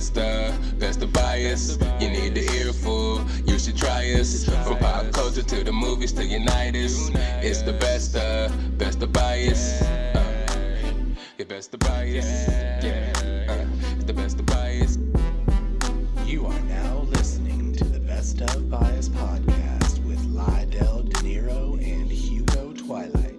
best of bias. You need the earful, you should try us. From pop culture to the movies to unite us. It's the best of bias. The best of bias. It's the best of bias. You are now listening to the Best of Bias podcast with Lydell Dinero and Hugo Twilight.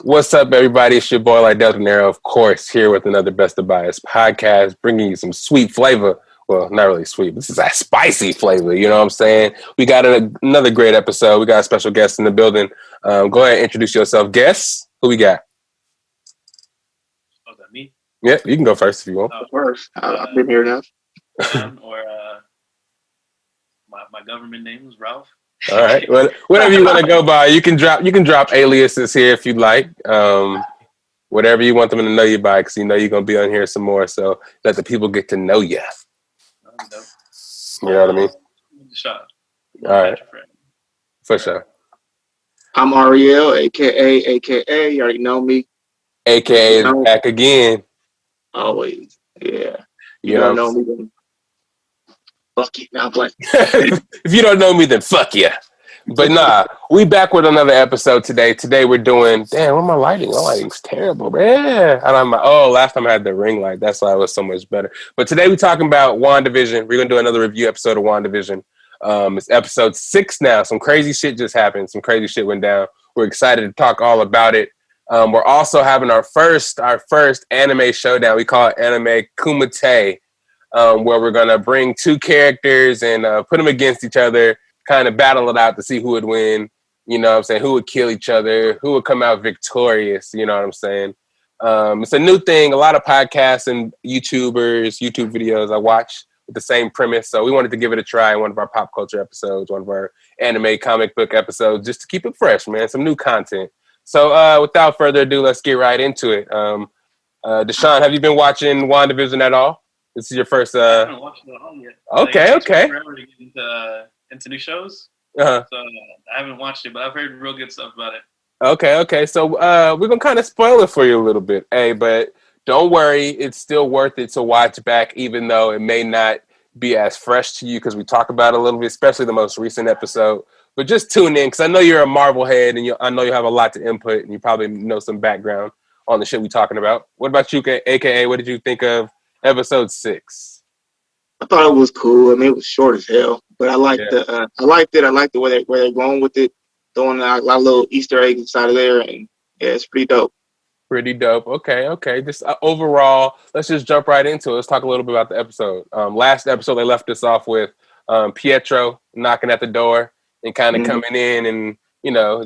What's up, everybody? It's your boy Lydell Dinero, of course, here with another Best of Bias podcast, bringing you some sweet flavor. Well, not really sweet, but this is a spicy flavor. You know what I'm saying? We got another great episode. We got a special guest in the building. Go ahead and introduce yourself. Guess who we got? Oh, is that me? Yep, you can go first if you want. First, I've been here enough. Or my government name is Ralph. All right, whatever you want to go by, you can drop aliases here if you'd like. Whatever you want them to know you by, because you know you're gonna be on here some more, so let the people get to know you. You know what I mean? Shot. All right, for sure. I'm Ariel, aka. You already know me. AKA is back again. Always, yeah. You don't know me, then fuck you. Now I'm playing. If you don't know me, then fuck you. But nah, we back with another episode today. Today we're doing. Damn, what am I lighting? My lighting's terrible, man. Last time I had the ring light. That's why it was so much better. But today we're talking about WandaVision. We're gonna do another review episode of WandaVision. It's episode 6 now. Some crazy shit just happened. Some crazy shit went down. We're excited to talk all about it. We're also having our first anime showdown. We call it Anime Kumite, where we're gonna bring two characters and put them against each other, kind of battle it out to see who would win. You know what I'm saying? Who would kill each other? Who would come out victorious? You know what I'm saying? It's a new thing. A lot of podcasts and YouTube videos I watch with the same premise. So we wanted to give it a try in one of our pop culture episodes, one of our anime comic book episodes, just to keep it fresh, man. Some new content. So without further ado, let's get right into it. Dsean, have you been watching WandaVision at all? This is your first. I haven't watched it at all yet. Okay. Forever to get into new shows. Uh-huh. So I haven't watched it, but I've heard real good stuff about it. Okay. So we're gonna kind of spoil it for you a little bit, but don't worry, it's still worth it to watch back, even though it may not be as fresh to you because we talk about it a little bit, especially the most recent episode. But just tune in because I know you're a Marvel head and I know you have a lot to input and you probably know some background on the shit we're talking about. What about you, AKA? What did you think of episode 6? I thought it was cool. I mean, it was short as hell, but I liked it. I liked the way they're going with it, throwing a lot of little Easter eggs inside of there, and yeah, it's pretty dope. Pretty dope. Okay. Just overall, let's just jump right into it. Let's talk a little bit about the episode. Last episode, they left us off with Pietro knocking at the door and kind of coming in and,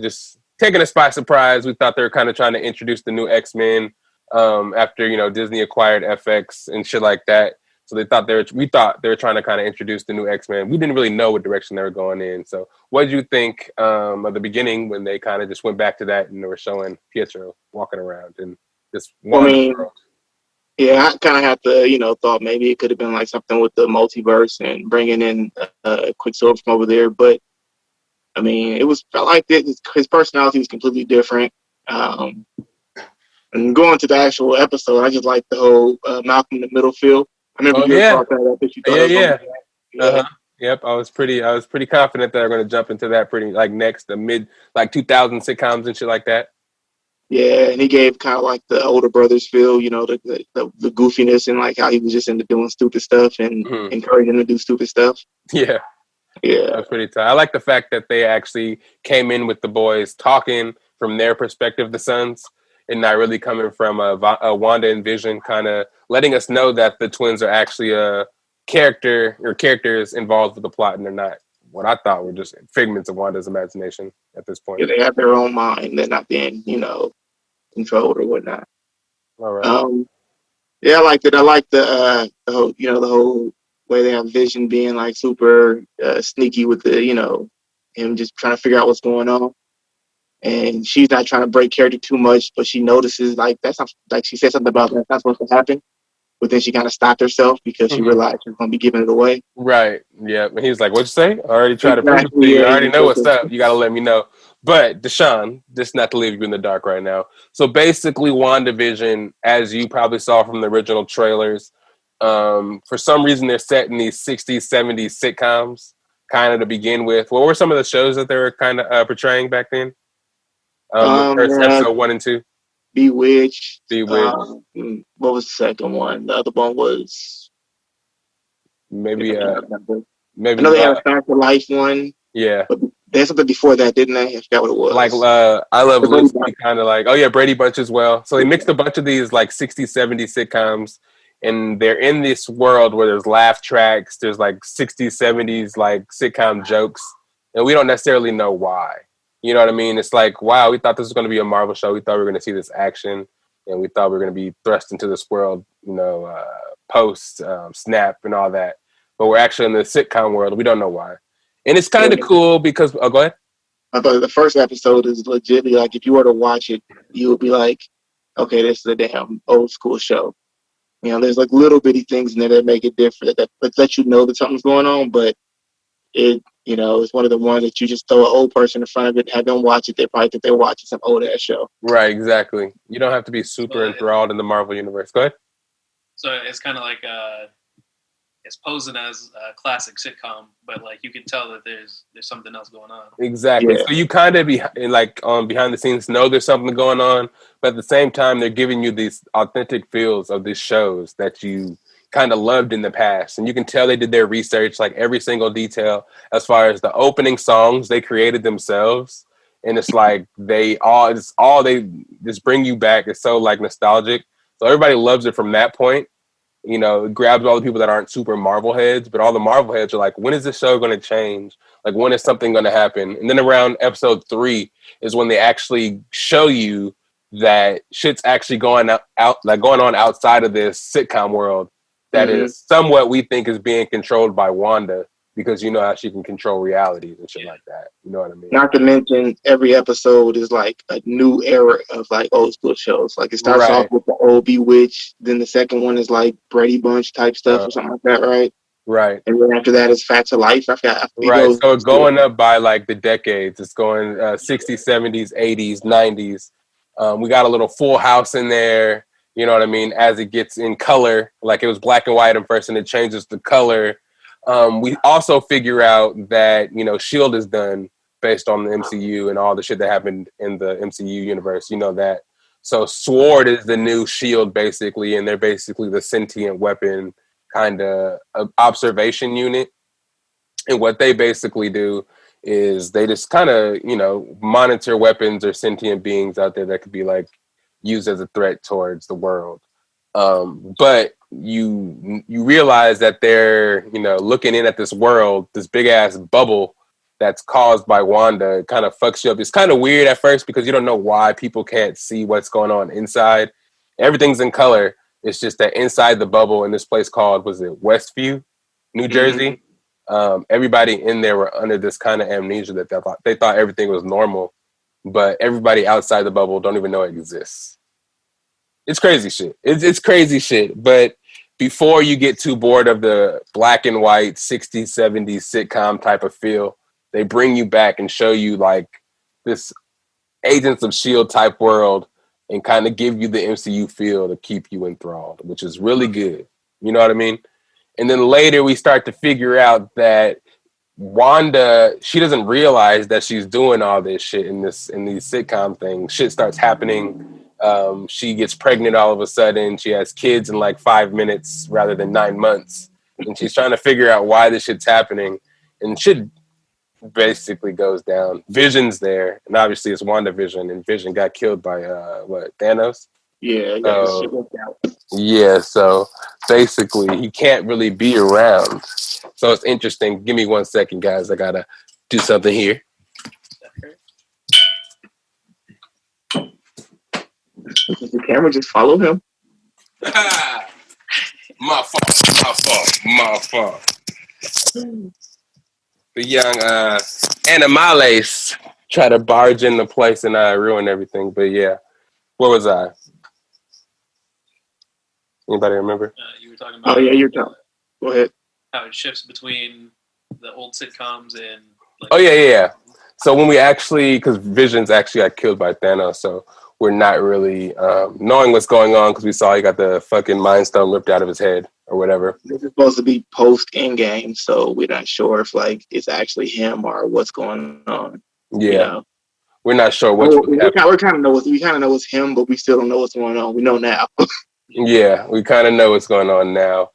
just taking us by surprise. We thought they were kind of trying to introduce the new X-Men after, Disney acquired FX and shit like that. So we thought they were trying to kind of introduce the new X-Men. We didn't really know what direction they were going in. So what did you think of the beginning when they kind of just went back to that and they were showing Pietro walking around and just world? Yeah, I kind of had to, thought maybe it could have been like something with the multiverse and bringing in Quicksilver from over there. But I mean, I liked it. His personality was completely different. And going to the actual episode, I just liked the whole Malcolm in the Middle feel. I remember you were talking about that. Uh-huh. Yep, I was pretty confident that they're going to jump into that pretty next, the mid 2000 sitcoms and shit like that. Yeah, and he gave kind of like the older brothers feel, the goofiness and like how he was just into doing stupid stuff and encouraging them to do stupid stuff. Yeah. That's pretty tight. I like the fact that they actually came in with the boys talking from their perspective, the sons, and not really coming from a Wanda and Vision, kind of letting us know that the twins are actually a characters involved with the plot, and they're not what I thought were just figments of Wanda's imagination at this point. Yeah, they have their own mind. They're not being, controlled or whatnot. All right. Yeah, I liked it. I liked the whole way they have Vision being like super sneaky with the, him just trying to figure out what's going on. And she's not trying to break character too much, but she notices like that's not, like she said something about that's not supposed to happen. but then she kind of stopped herself because she realized she was going to be giving it away. Right. Yeah. And he was like, "What'd you say? I already tried to prove it to Exactly, you. yeah, I already he know was what's up. You got to let me know." But Deshaun, just not to leave you in the dark right now. So basically, WandaVision, as you probably saw from the original trailers, for some reason they're set in these 60s, 70s sitcoms, kind of to begin with. What were some of the shows that they were kind of portraying back then? The first yeah, episode 1 and 2, Bewitched. Bewitched, What was the second one? The other one was maybe, I can't remember. I maybe, know they had a Fact of Life one, yeah. but they had something before that, didn't they? I forgot what it Like was. I Love The Brady Lucy, Bunch. kind of like, oh yeah, Brady Bunch as well. So they mixed a bunch of these like 60s, 70s sitcoms, and they're in this world where there's laugh tracks, there's like 60s, 70s like sitcom jokes, and we don't necessarily know why. You know what I mean? It's like, wow, we thought this was going to be a Marvel show. We thought we were going to see this action, and we thought we were going to be thrust into this world, post snap and all that. But we're actually in the sitcom world. We don't know why, and it's kind of Yeah. cool because. Oh, go ahead. I thought the first episode is legitly like if you were to watch it, you would be like, okay, this is a damn old school show. There's like little bitty things in there that make it different that let you know that something's going on, but it's one of the ones that you just throw an old person in front of it, have them watch it, they probably think they're watching some old ass show. Right, exactly. You don't have to be super enthralled in the Marvel universe. Go ahead. So it's kind of like it's posing as a classic sitcom, but like you can tell that there's something else going on. Exactly. Yeah. So you kind of be like behind the scenes know there's something going on, but at the same time they're giving you these authentic feels of these shows that you kind of loved in the past, and you can tell they did their research, like every single detail as far as the opening songs they created themselves, and it's like they just bring you back. It's so like nostalgic, so everybody loves it from that point. It grabs all the people that aren't super Marvel heads, but all the Marvel heads are like, when is this show going to change? Like, when is something going to happen? And then around episode 3 is when they actually show you that shit's actually going on outside of this sitcom world that is somewhat we think is being controlled by Wanda, because you know how she can control realities and shit like that. You know what I mean? Not to mention every episode is like a new era of like old school shows. Like it starts off with the old Bewitched, then the second one is like Brady Bunch type stuff or something like that, right? Right. And then after that is Facts of Life. I forgot. Right. So going up by like the decades, it's going 60s, 70s, 80s, 90s. We got a little Full House in there. You know what I mean? As it gets in color, like it was black and white at first, and it changes the color. We also figure out that Shield is done based on the MCU and all the shit that happened in the MCU universe. You know that. So Sword is the new Shield basically, and they're basically the sentient weapon kind of observation unit. And what they basically do is they just kind of monitor weapons or sentient beings out there that could be like used as a threat towards the world. But you realize that they're looking in at this world, this big ass bubble that's caused by Wanda. It kind of fucks you up. It's kind of weird at first because you don't know why people can't see what's going on inside. Everything's in color. It's just that inside the bubble in this place called, was it Westview, New Jersey? Everybody in there were under this kind of amnesia that they thought everything was normal, but everybody outside the bubble don't even know it exists. It's crazy shit. It's crazy shit. But before you get too bored of the black and white 60s, 70s sitcom type of feel, they bring you back and show you like this Agents of S.H.I.E.L.D. type world and kind of give you the MCU feel to keep you enthralled, which is really good. You know what I mean? And then later we start to figure out that Wanda, she doesn't realize that she's doing all this shit in these sitcom things. Shit starts happening. She gets pregnant all of a sudden. She has kids in like 5 minutes rather than 9 months. And she's trying to figure out why this shit's happening. And shit basically goes down. Vision's there. And obviously it's WandaVision. And Vision got killed by, Thanos? Yeah, Yeah, so basically he can't really be around. So it's interesting. Give me 1 second, guys. I gotta do something here. Does the camera just follow him? My fault. The young Animales try to barge in the place and ruin everything. But yeah, what was I? Anybody remember? You were talking about. Oh yeah, you're talking. Go ahead. How it shifts between the old sitcoms and. Like, Oh yeah. So when we actually, because Vision's actually got killed by Thanos, so we're not really knowing what's going on because we saw he got the fucking Mind Stone ripped out of his head or whatever. This is supposed to be post Endgame, so we're not sure if like it's actually him or what's going on. Yeah, You know? we're not sure what's we kind of know it's him, but we still don't know what's going on. We know now. Yeah, we kind of know what's going on now.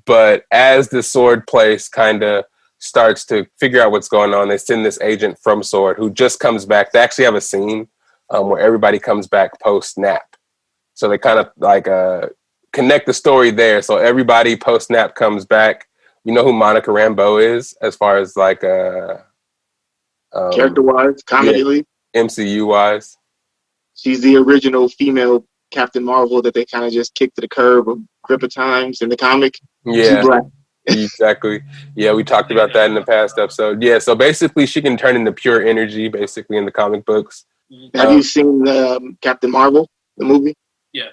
But as the Sword place kind of starts to figure out what's going on, they send this agent from Sword who just comes back. They actually have a scene where everybody comes back post-snap. So they kind of like connect the story there. So everybody post-snap comes back. You know who Monica Rambeau is as far as like... Character-wise, comedically. Yeah, MCU-wise. She's the original female Captain Marvel that they kind of just kicked to the curb a grip of times in the comic. Yeah. She's black. Exactly. Yeah, we talked about that in the past episode. Yeah, so basically she can turn into pure energy, basically, in the comic books. Have you seen Captain Marvel, the movie? Yeah.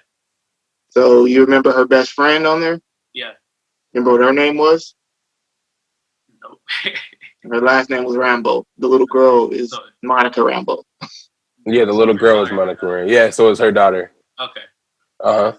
So you remember her best friend on there? Yeah. Remember what her name was? No. Her last name was Rambeau. The little girl is Monica Rambeau. Yeah, the little girl is Monica Rambeau. Yeah, so is her daughter. Okay. Uh-huh.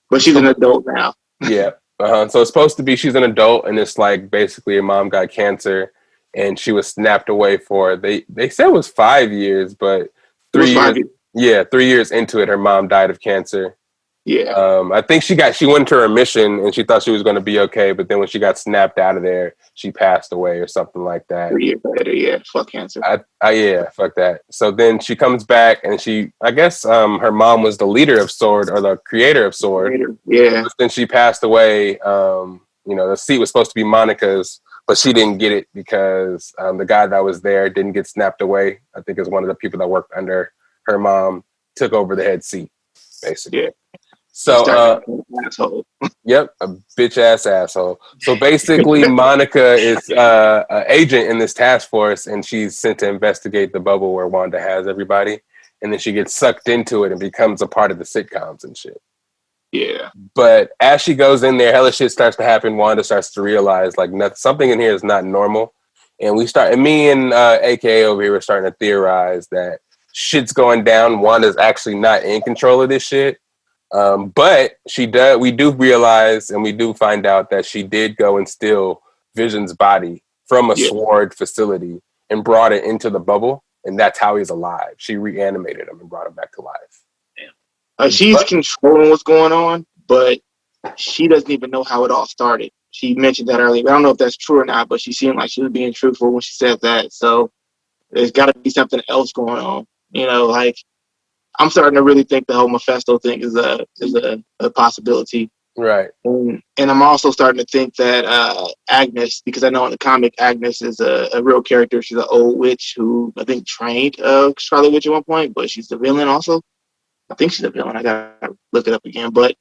But she's an adult now. Yeah. Uh-huh. So it's supposed to be she's an adult, and it's like basically her mom got cancer, and she was snapped away for, they said it was 5 years, but 3 years. Yeah, 3 years into it, her mom died of cancer. Yeah. I think she went into remission and she thought she was going to be okay, but then when she got snapped out of there, she passed away or something like that. 3 years later, yeah, fuck cancer. Yeah, fuck that. So then she comes back and I guess her mom was the leader of Sword or the creator of Sword. Yeah. But then she passed away. The seat was supposed to be Monica's, but she didn't get it because the guy that was there didn't get snapped away. I think it was one of the people that worked under her mom took over the head seat, basically. Yeah. So, asshole. Yep, a bitch ass asshole. So basically, Monica is an agent in this task force, and she's sent to investigate the bubble where Wanda has everybody, and then she gets sucked into it and becomes a part of the sitcoms and shit. Yeah. But as she goes in there, hella shit starts to happen. Wanda starts to realize like something in here is not normal, and me and AKA over here were starting to theorize that shit's going down. Wanda's actually not in control of this shit. But we do realize and we do find out that she did go and steal Vision's body from a Sword facility and brought it into the bubble. And that's how he's alive. She reanimated him and brought him back to life. She's controlling what's going on, but she doesn't even know how it all started. She mentioned that earlier. I don't know if that's true or not, but she seemed like she was being truthful when she said that. So there's got to be something else going on. Like, I'm starting to really think the whole Mephisto thing is a possibility. Right. And I'm also starting to think that Agnes, because I know in the comic, Agnes is a real character. She's an old witch who I think trained Scarlet Witch at one point, but she's the villain also. I think she's a villain. I got to look it up again. But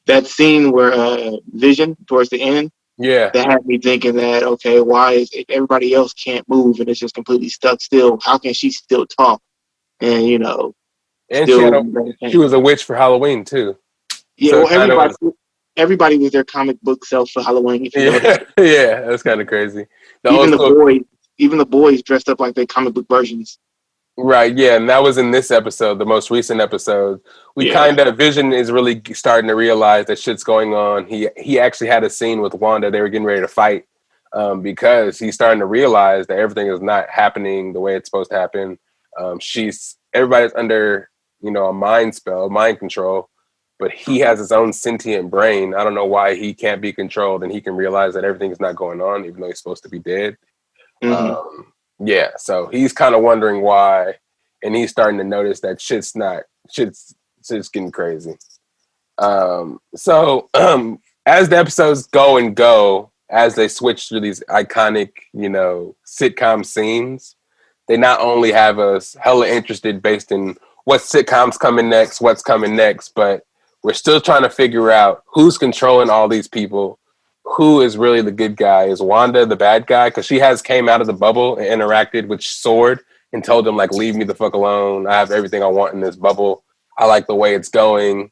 that scene where Vision, towards the end, that had me thinking that, okay, why is everybody else can't move and it's just completely stuck still? How can she still talk? And, and she was a witch for Halloween too. Yeah, so everybody was their comic book self for Halloween. If you know yeah, that's kind of crazy. Even the boys dressed up like their comic book versions. Right, yeah, and that was in this episode, the most recent episode. Vision is really starting to realize that shit's going on. He actually had a scene with Wanda. They were getting ready to fight because he's starting to realize that everything is not happening the way it's supposed to happen. Everybody's under, a mind spell, mind control, but he has his own sentient brain. I don't know why he can't be controlled and he can realize that everything is not going on, even though he's supposed to be dead. Mm-hmm. So he's kind of wondering why, and he's starting to notice that shit's getting crazy. As the episodes go, as they switch through these iconic, sitcom scenes, they not only have us hella interested based in what sitcoms what's coming next, but we're still trying to figure out who's controlling all these people. Who is really the good guy? Is Wanda the bad guy? Because she came out of the bubble and interacted with Sword and told them, like, leave me the fuck alone. I have everything I want in this bubble. I like the way it's going.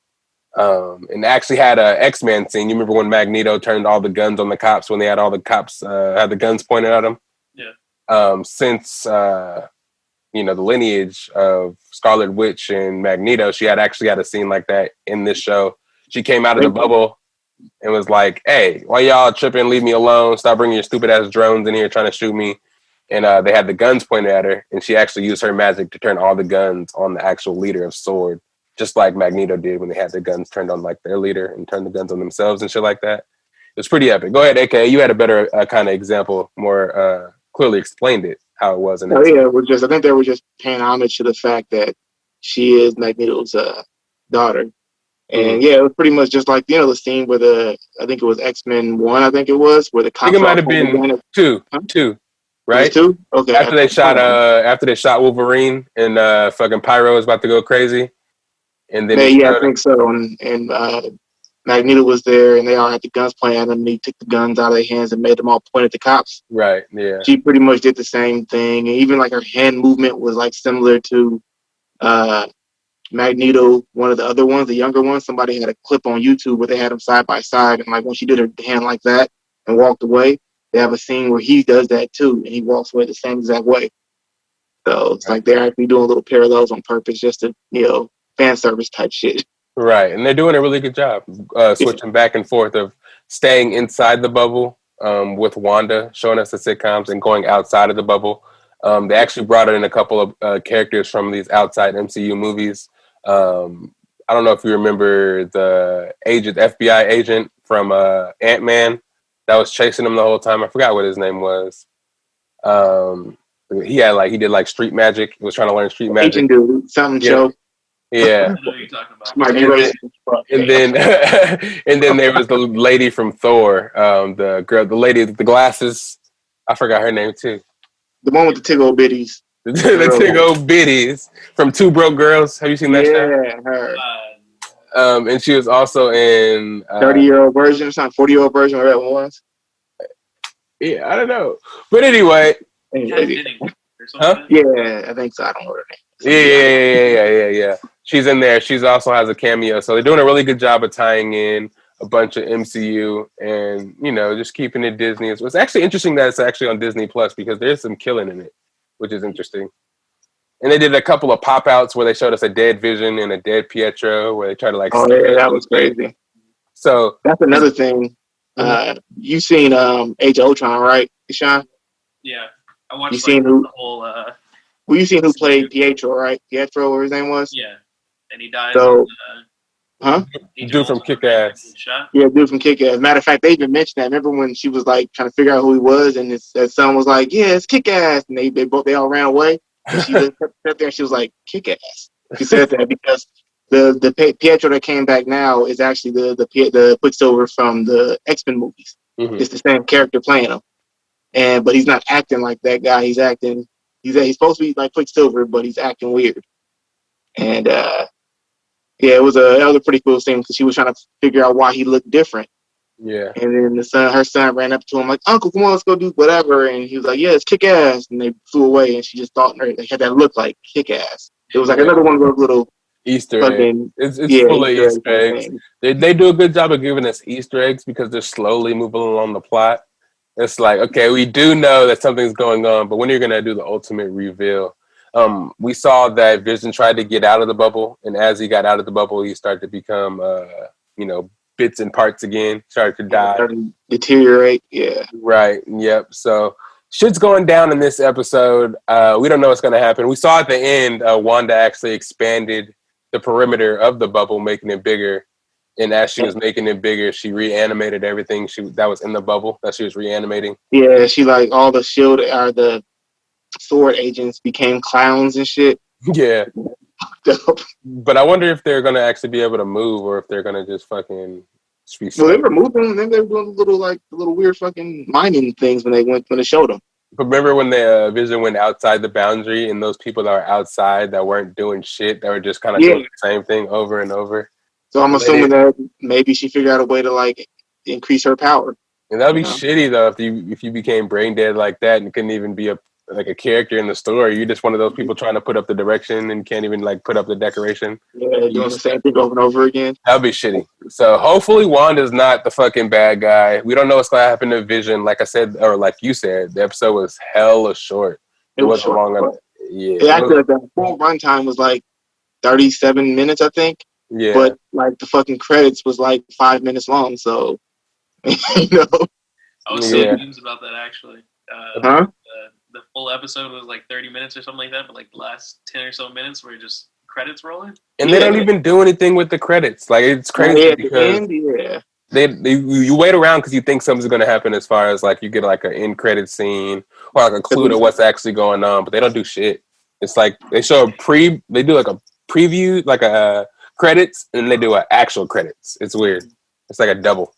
And actually had a X-Men scene. You remember when Magneto turned all the guns on the cops when they had all the cops had the guns pointed at them? Yeah. Since the lineage of Scarlet Witch and Magneto, she had actually had a scene like that in this show. She came out of the bubble and was like, "Hey, why y'all tripping? Leave me alone. Stop bringing your stupid ass drones in here trying to shoot me." And they had the guns pointed at her, and she actually used her magic to turn all the guns on the actual leader of S.W.O.R.D., just like Magneto did when they had the guns turned on like their leader and turned the guns on themselves and shit like that. It was pretty epic. Go ahead, AKA. You had a better kind of example, more clearly explained it, how it was. I think they were just paying homage to the fact that she is Magneto's daughter. And yeah, it was pretty much just like, the scene where I think it was X-Men 1, I think it was, where the cops... I think it might have been two, right? Two? Okay. After they shot Wolverine and fucking Pyro was about to go crazy. And then I think so. And Magneto was there, and they all had the guns pointed at them, and he took the guns out of their hands and made them all point at the cops. Right, yeah. She pretty much did the same thing, and even like her hand movement was like similar to Magneto, one of the other ones, the younger ones. Somebody had a clip on YouTube where they had them side by side, and like when she did her hand like that and walked away, they have a scene where he does that too, and he walks away the same exact way. So it's like they're actually doing little parallels on purpose just to, fan service type shit. Right, and they're doing a really good job switching back and forth of staying inside the bubble with Wanda, showing us the sitcoms, and going outside of the bubble. They actually brought in a couple of characters from these outside MCU movies. I don't know if you remember the FBI agent from Ant-Man that was chasing him the whole time. I forgot what his name was. He did like street magic. He was trying to learn street magic. Agent dude, something show. Yeah. I know what you're talking about. And then there was the lady from Thor, the lady with the glasses. I forgot her name too. The one with the tiggle bitties. the tiggle bitties from Two Broke Girls. Have you seen that show? Yeah, her. And she was also in 30-year-old version or something, 40-year-old version, whatever it was. Yeah, I don't know. But anyway. Huh? Yeah, I think so. I don't know her name. Yeah. She's in there. She's also has a cameo. So they're doing a really good job of tying in a bunch of MCU and, just keeping it Disney. It's actually interesting that it's actually on Disney Plus because there's some killing in it, which is interesting. And they did a couple of pop-outs where they showed us a dead Vision and a dead Pietro where they tried to like... Oh, yeah, that was crazy. So... That's another thing. You've seen Age of Ultron, right, Sean? Yeah. I watched the whole... Well, you seen who played Pietro, right? Pietro, what his name was? Yeah. And he died. So, Dude from Kick-Ass. Yeah, dude from Kick-Ass. Matter of fact, they even mentioned that. Remember when she was like trying to figure out who he was, and his son was like, "Yeah, it's Kick-Ass," and they all ran away. And she just sat there. And she was like, "Kick-Ass." She said that because the Pietro that came back now is actually the Quicksilver from the X-Men movies. Mm-hmm. It's the same character playing him, but he's not acting like that guy. He's acting. He's supposed to be like Quicksilver, but he's acting weird. And it was a pretty cool scene because she was trying to figure out why he looked different. Yeah. And then her son ran up to him like, "Uncle, come on, let's go do whatever." And he was like, "Yeah, it's Kick-Ass." And they flew away, and she just thought they had that look like Kick-Ass. It was like another one of those little Easter eggs. It's full of Easter eggs. They do a good job of giving us Easter eggs because they're slowly moving along the plot. It's like, okay, we do know that something's going on, but when are you going to do the ultimate reveal? We saw that Vision tried to get out of the bubble, and as he got out of the bubble, he started to become, bits and parts again, started to die. Started to deteriorate, yeah. Right, yep. So shit's going down in this episode. We don't know what's going to happen. We saw at the end, Wanda actually expanded the perimeter of the bubble, making it bigger. And as she was making it bigger, she reanimated everything that was in the bubble that she was reanimating. Yeah, she like all the shield or the sword agents became clowns and shit. Yeah. But I wonder if they're gonna actually be able to move or if they're gonna just fucking be Well, they were moving, then they were doing little weird fucking mining things when they showed them. But remember when the Vision went outside the boundary and those people that were outside that weren't doing shit, that were just kind of doing the same thing over and over? So I'm assuming that maybe she figured out a way to like increase her power. And that'd be shitty though if you became brain dead like that and couldn't even be like a character in the story. You're just one of those people trying to put up the direction and can't even like put up the decoration. Yeah, doing the same thing over and over again. That'd be shitty. So hopefully Wanda's not the fucking bad guy. We don't know what's gonna happen to Vision. Like I said, or like you said, the episode was hella short. It wasn't short, long enough. Yeah. Yeah, actually, the full runtime was like 37 minutes, I think. Yeah. But like the fucking credits was like 5 minutes long. So, you know. I was seeing news about that actually. Huh? The full episode was like 30 minutes or something like that, but like the last 10 or so minutes were just credits rolling. And they don't even do anything with the credits. Like it's crazy because you wait around because you think something's going to happen as far as like you get like an end credit scene or like a clue to what's actually going on, but they don't do shit. It's like they show they do like a preview, like a credits, and then they do an actual credits. It's weird. It's like a double.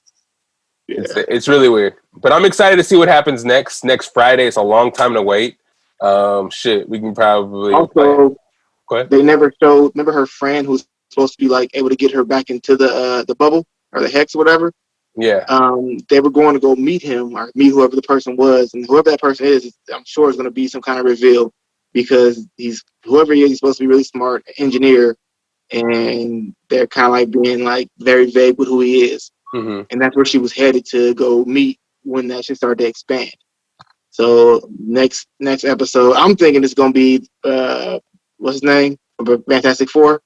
Yeah. It's really weird. But I'm excited to see what happens next Friday. It's a long time to wait. We can probably also. They never showed. Remember her friend who's supposed to be like able to get her back into the bubble or the hex or whatever. Yeah. They were going to go meet him or meet whoever the person was, and whoever that person is, I'm sure is going to be some kind of reveal because whoever he is, he's supposed to be really smart engineer, and they're kind of like being like very vague with who he is, and that's where she was headed to go meet when that shit started to expand. So next episode, I'm thinking it's going to be what's his name? Fantastic Four?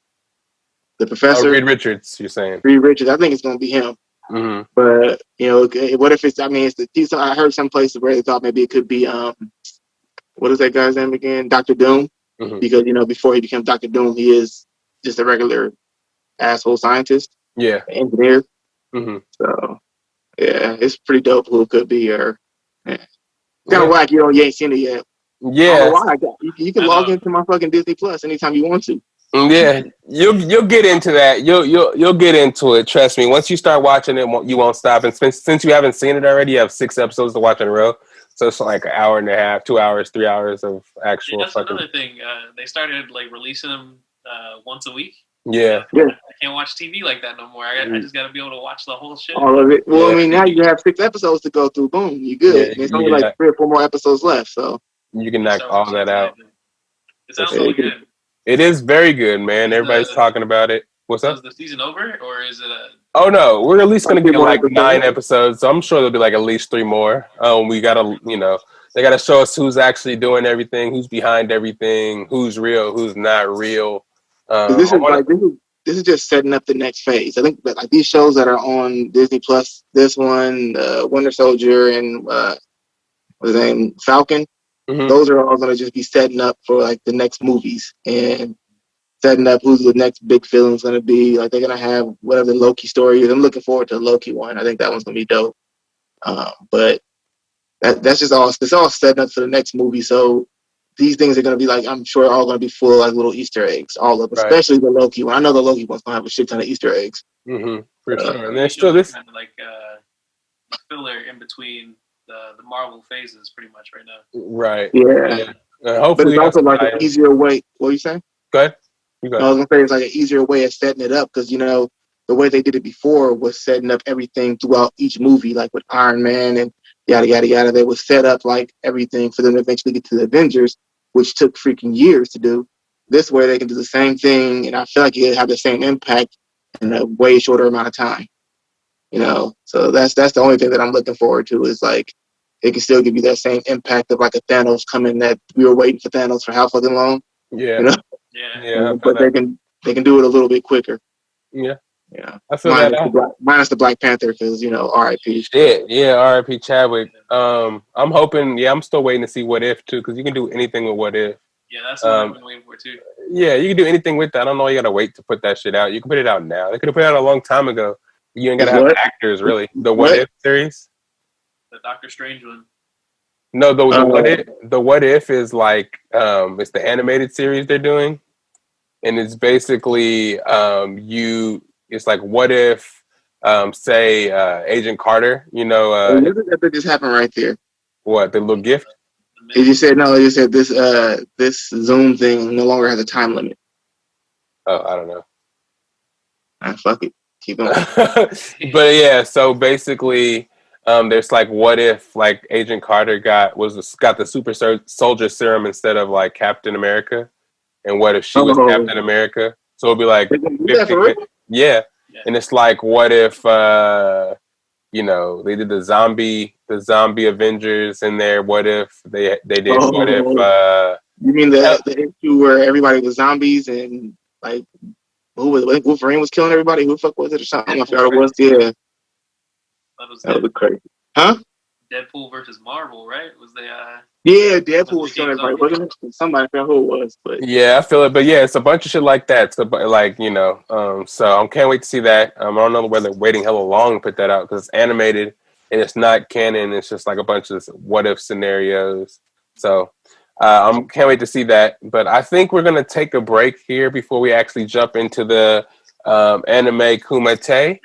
The professor? Reed Richards, you're saying. Reed Richards. I think it's going to be him. Mm-hmm. But, you know, what if I heard some places where they thought maybe it could be, what is that guy's name again? Dr. Doom. Mm-hmm. Because, you know, before he became Dr. Doom, he is just a regular asshole scientist. Yeah. Engineer. Mm-hmm. So, yeah, it's pretty dope who it could be. Or, kind of whack, you ain't seen it yet. Yeah, you can log into my fucking Disney Plus anytime you want to. Yeah, you'll get into that. You'll get into it. Trust me. Once you start watching it, you won't stop. And since you haven't seen it already, you have 6 episodes to watch in a row. So it's like an hour and a half, 2 hours, 3 hours of actual. That's another thing. They started like releasing them once a week. Yeah. I can't watch TV like that no more. I just got to be able to watch the whole shit. All of it. Well, I mean, now you have 6 episodes to go through. Boom, you good. Yeah, there's only like 3 or 4 more episodes left, so you can knock all that out. It sounds really good. It is very good, man. Everybody's talking about it. What's up? Is the season over, or is it a? Oh no, we're at least gonna get like 9 episodes. So I'm sure there'll be like at least 3 more. We gotta, they gotta show us who's actually doing everything, who's behind everything, who's real, who's not real. This is just setting up the next phase. I think that like these shows that are on Disney Plus, this one, Winter Soldier, and what's his name, Falcon. Mm-hmm. Those are all going to just be setting up for like the next movies and setting up who's the next big villain's going to be. Like they're going to have whatever the Loki story is. I'm looking forward to the Loki one. I think that one's going to be dope. But that's just all. It's all setting up for the next movie. So these things are going to be like, I'm sure all going to be full of like little Easter eggs, all of them, especially the Loki one. I know the Loki one's going to have a shit ton of Easter eggs. Mm-hmm. For sure. And there's still this kind of like filler in between the Marvel phases pretty much right now. Right. Yeah. Hopefully but it's also like an easier way. What are you saying? Go ahead. I was going to say it's like an easier way of setting it up because, the way they did it before was setting up everything throughout each movie, like with Iron Man and yada, yada, yada. They would set up like everything for them to eventually get to the Avengers, which took freaking years to do. This way they can do the same thing, and I feel like it'll have the same impact in a way shorter amount of time. So that's the only thing that I'm looking forward to is like it can still give you that same impact of like a Thanos coming that we were waiting for Thanos for how fucking long. Yeah. Yeah. But they can do it a little bit quicker. Yeah. Yeah. I feel minus the Black Panther because R.I.P. Shit. Yeah. R.I.P. Chadwick. I'm hoping. Yeah, I'm still waiting to see What If too because you can do anything with What If. Yeah, that's what I've been waiting for too. Yeah, you can do anything with that. I don't know. You gotta wait to put that shit out. You can put it out now. They could have put it out a long time ago. You ain't gotta have actors really. The What If series. The Doctor Strange one. No, the What If is like it's the animated series they're doing, and it's basically it's like what if say Agent Carter, that just happened right there. What, the little gift? It just said no. It just said this Zoom thing no longer has a time limit. Oh, I don't know. Fuck it. Keep going. But yeah, so basically, There's like, what if like Agent Carter got the super soldier serum instead of like Captain America, and what if she was Oh, Captain America? So it'll be like they're gonna do that 50, for real? yeah. Yeah. And it's like, what if they did the zombie Avengers in there? What if they did? What if Oh, you mean the issue where everybody was zombies and like who was like Wolverine was killing everybody? Who the fuck was it or something? I forgot it was. Yeah, That was that was crazy. Huh? Deadpool versus Marvel, right? Was they Yeah, Deadpool was killing became everybody, zombies? wasn't it? Somebody, I forgot who it was, but Yeah, I feel it, but yeah, it's a bunch of shit like that. So, like so I can't wait to see that. I don't know whether waiting hella long to put that out because it's animated and it's not canon. It's just like a bunch of what if scenarios. So, I can't wait to see that. But I think we're gonna take a break here before we actually jump into the anime Kumite.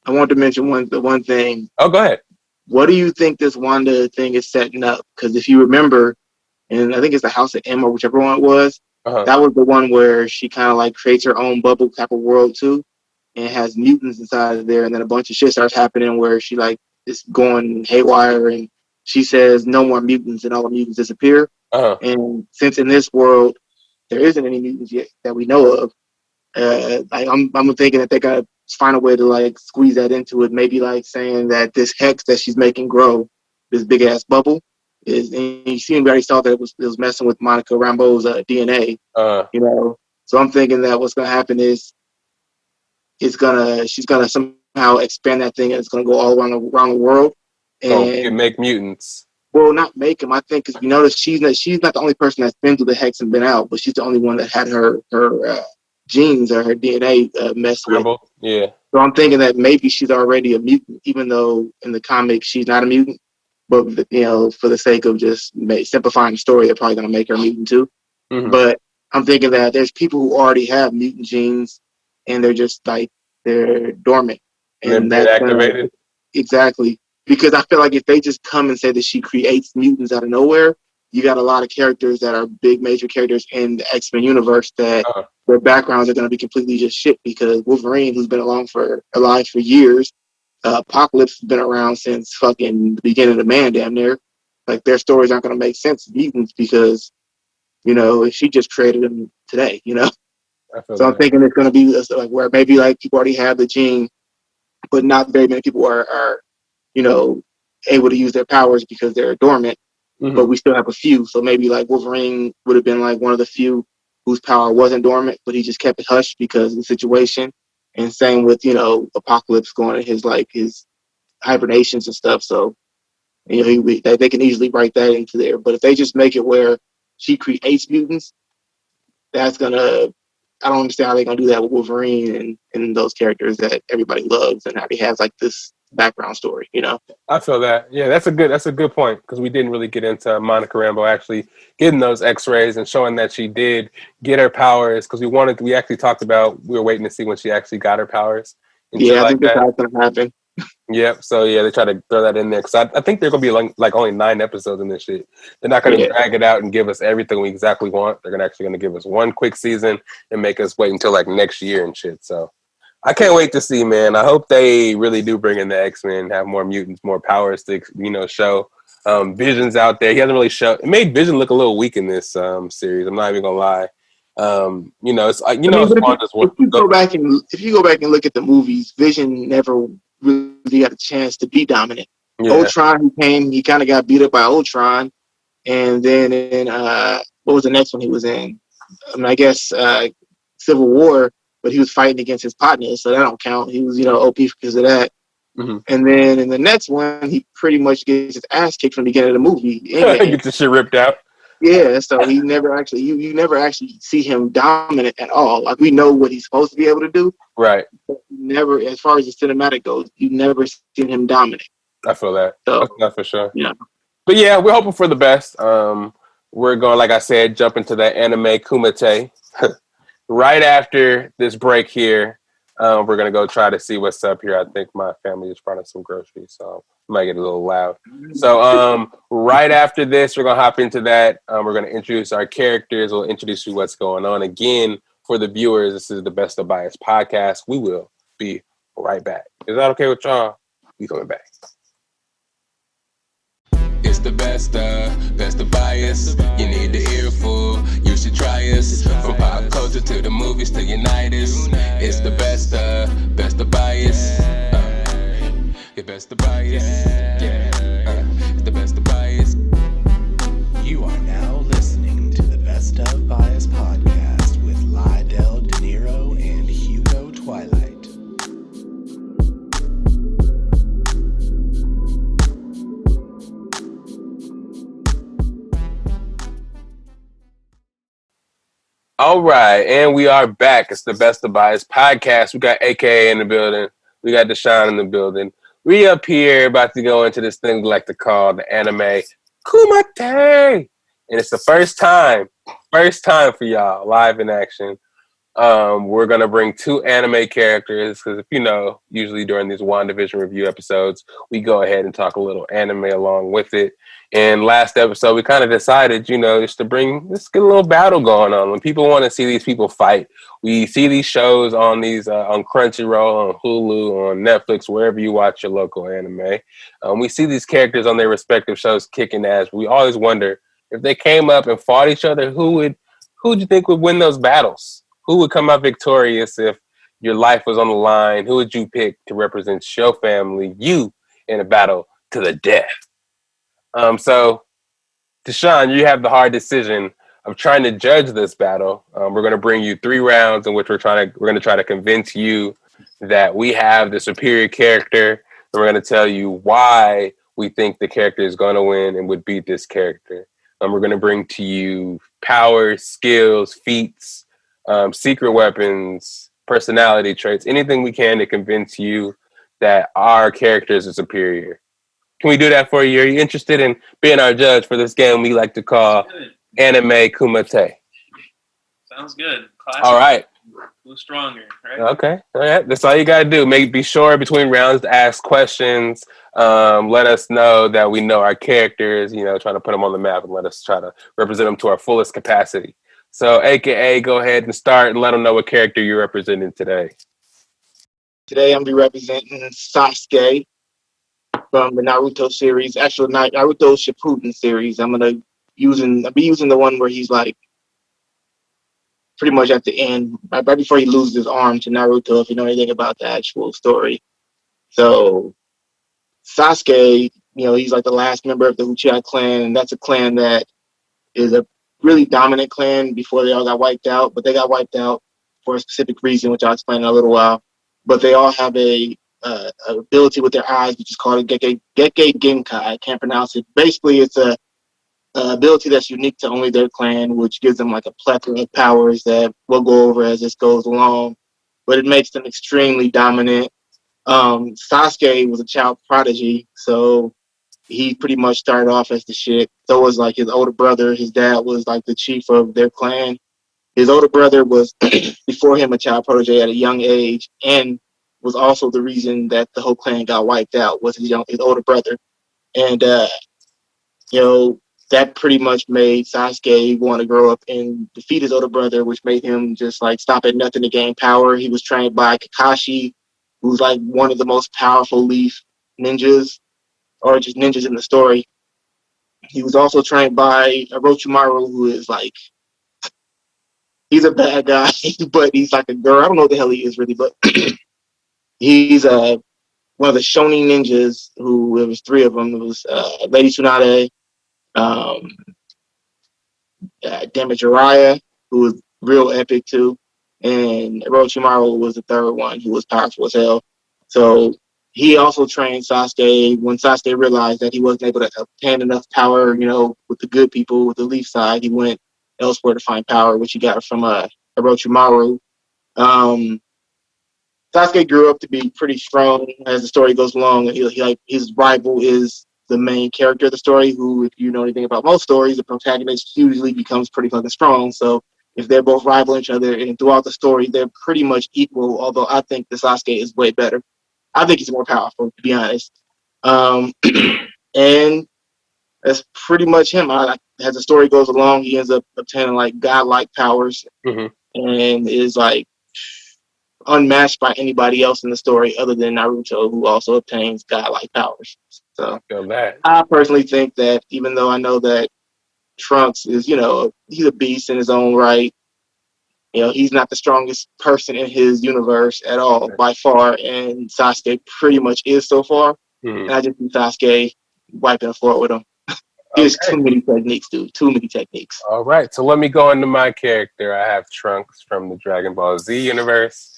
I want to mention the one thing. Oh, go ahead. What do you think this Wanda thing is setting up? Because if you remember, and I think it's the House of M or whichever one it was, Uh-huh. that was the one where she kind of like creates her own bubble type of world too, and has mutants inside of there, and then a bunch of shit starts happening where she like is going haywire, and she says no more mutants, and all the mutants disappear. Uh-huh. And since in this world there isn't any mutants yet that we know of, I'm thinking that they gotta find a way to like squeeze that into it. Maybe like saying that this hex that she's making grow, this big ass bubble, is. And you see, we already saw that it was messing with Monica Rambeau's DNA. So I'm thinking that what's gonna happen is she's gonna somehow expand that thing, and it's gonna go all around the world. And Make mutants. well, not make them. I think because you notice she's not the only person that's been through the hex and been out, but she's the only one that had her genes or her DNA messed with. Yeah. So I'm thinking that maybe she's already a mutant, even though in the comic she's not a mutant. But for the sake of just simplifying the story, they're probably gonna make her a mutant too. Mm-hmm. But I'm thinking that there's people who already have mutant genes, and they're just like they're dormant, and they're that's activated. Exactly. Because I feel like if they just come and say that she creates mutants out of nowhere, you got a lot of characters that are big major characters in the X-Men universe that their backgrounds are going to be completely just shit. Because Wolverine, who's been alive for years, Apocalypse has been around since fucking the beginning of the man, damn near. Like their stories aren't going to make sense to mutants because she just created them today. So I'm thinking it's going to be like where maybe like people already have the gene, but not very many people are able to use their powers because they're dormant, but we still have a few. So maybe like Wolverine would have been like one of the few whose power wasn't dormant, but he just kept it hush because of the situation. And same with, Apocalypse going to his hibernations and stuff. So, they can easily write that into there. But if they just make it where she creates mutants, I don't understand how they're going to do that with Wolverine and those characters that everybody loves and how he has like this background story, I feel that. Yeah, that's a good point because we didn't really get into Monica Rambeau actually getting those X-rays and showing that she did get her powers because we actually talked about we were waiting to see when she actually got her powers. And I think that's how it's going to happen. Yep. So yeah, they try to throw that in there because I think they're gonna be like only 9 episodes in this shit. They're not gonna drag it out and give us everything we exactly want. They're gonna give us one quick season and make us wait until like next year and shit. So I can't wait to see, man. I hope they really do bring in the X-Men, have more mutants, more powers to show. Vision's out there. He hasn't really shown. It made Vision look a little weak in this series. I'm not even gonna lie. It's like if you go back and look at the movies, Vision never really got a chance to be dominant. Yeah. Ultron came, he kind of got beat up by Ultron, and then in what was the next one he was in? I guess Civil War, but he was fighting against his partner, so that don't count. He was OP because of that. Mm-hmm. And then in the next one, he pretty much gets his ass kicked from the beginning of the movie. Gets the shit ripped out. Yeah, so he never actually you never actually see him dominant at all. Like we know what he's supposed to be able to do, right? But never, as far as the cinematic goes, you never seen him dominate. I feel that. So, that's not for sure. Yeah, but yeah, we're hoping for the best. We're going, like I said, jump into that anime Kumite right after this break here. We're gonna go try to see what's up here. I think my family is brought us some groceries, so it might get a little loud. So right after this, we're gonna hop into that. We're gonna introduce our characters. We'll introduce you what's going on. Again, for the viewers, this is the Best of Bias podcast. We will be right back. Is that okay with y'all? We coming back. best of bias. You need the earful, you should try us. From pop culture to the movies to unite us. It's the best of bias. The best of bias. Yeah, it's the best of bias. You are now listening to the Best of Bias podcast with Lydell Dinero and Hugo Twilight. All right, and we are back. It's the Best of Bias podcast. We got Aka in the building. We got Dsean in the building. We up here about to go into this thing we like to call the anime Kumite. And it's the first time for y'all, live in action. We're going to bring two anime characters because if you know, usually during these WandaVision review episodes, we go ahead and talk a little anime along with it. And last episode, we kind of decided, just to let's get a little battle going on. When people want to see these people fight, we see these shows on on Crunchyroll, on Hulu, on Netflix, wherever you watch your local anime. We see these characters on their respective shows kicking ass. We always wonder if they came up and fought each other, who would you think would win those battles? Who would come out victorious if your life was on the line? Who would you pick to represent your family, you, in a battle to the death? So, Dsean, you have the hard decision of trying to judge this battle. We're going to bring you 3 rounds in which we're going to try to convince you that we have the superior character, and we're going to tell you why we think the character is going to win and would beat this character. We're going to bring to you powers, skills, feats, secret weapons, personality traits, anything we can to convince you that our characters are superior. Can we do that for you? Are you interested in being our judge for this game we like to call Anime Kumite? Sounds good. Classic. All right. Who's stronger, right? Okay. All right. That's all you got to do. Be sure between rounds to ask questions. Let us know that we know our characters, trying to put them on the map and let us try to represent them to our fullest capacity. So, AKA, go ahead and start and let them know what character you're representing today. Today I'm be representing Suske from the Naruto series, actually Naruto Shippuden series. I'll be using the one where he's like pretty much at the end, right before he loses his arm to Naruto, if you know anything about the actual story. So Sasuke, he's like the last member of the Uchiha clan, and that's a clan that is a really dominant clan before they all got wiped out, but they got wiped out for a specific reason, which I'll explain in a little while. But they all have a ability with their eyes, which is called a Gekkei Genkai. I can't pronounce it. Basically, it's a ability that's unique to only their clan, which gives them like a plethora of powers that we'll go over as this goes along. But it makes them extremely dominant. Sasuke was a child prodigy, so he pretty much started off as the shit. So was like his older brother. His dad was like the chief of their clan. His older brother was before him a child prodigy at a young age, and was also the reason that the whole clan got wiped out. Was his older brother, and that pretty much made Sasuke want to grow up and defeat his older brother, which made him just like stop at nothing to gain power. He was trained by Kakashi, who's like one of the most powerful Leaf ninjas, or just ninjas in the story. He was also trained by Orochimaru, who is like, he's a bad guy, but he's like a girl. I don't know what the hell he is really, but he's one of the Shonin ninjas. There was 3 of them. It was Lady Tsunade, Jiraiya, who was real epic too, and Orochimaru was the 3rd one, who was powerful as hell. So he also trained Sasuke. When Sasuke realized that he wasn't able to obtain enough power, with the good people, with the Leaf side, he went elsewhere to find power, which he got from Orochimaru. Sasuke grew up to be pretty strong as the story goes along. His rival is the main character of the story, who, if you know anything about most stories, the protagonist usually becomes pretty fucking strong. So if they're both rivaling each other, and throughout the story, they're pretty much equal, although I think the Sasuke is way better. I think he's more powerful, to be honest. And that's pretty much him. As the story goes along, he ends up obtaining like godlike powers, and is like unmatched by anybody else in the story other than Naruto, who also obtains godlike powers. So Feel that. I personally think that even though I know that Trunks is, he's a beast in his own right, he's not the strongest person in his universe at all by far, and Sasuke pretty much is so far. Hmm. And I just see Sasuke wiping the floor with him. There's too many techniques, dude. Too many techniques. All right, so let me go into my character. I have Trunks from the Dragon Ball Z universe.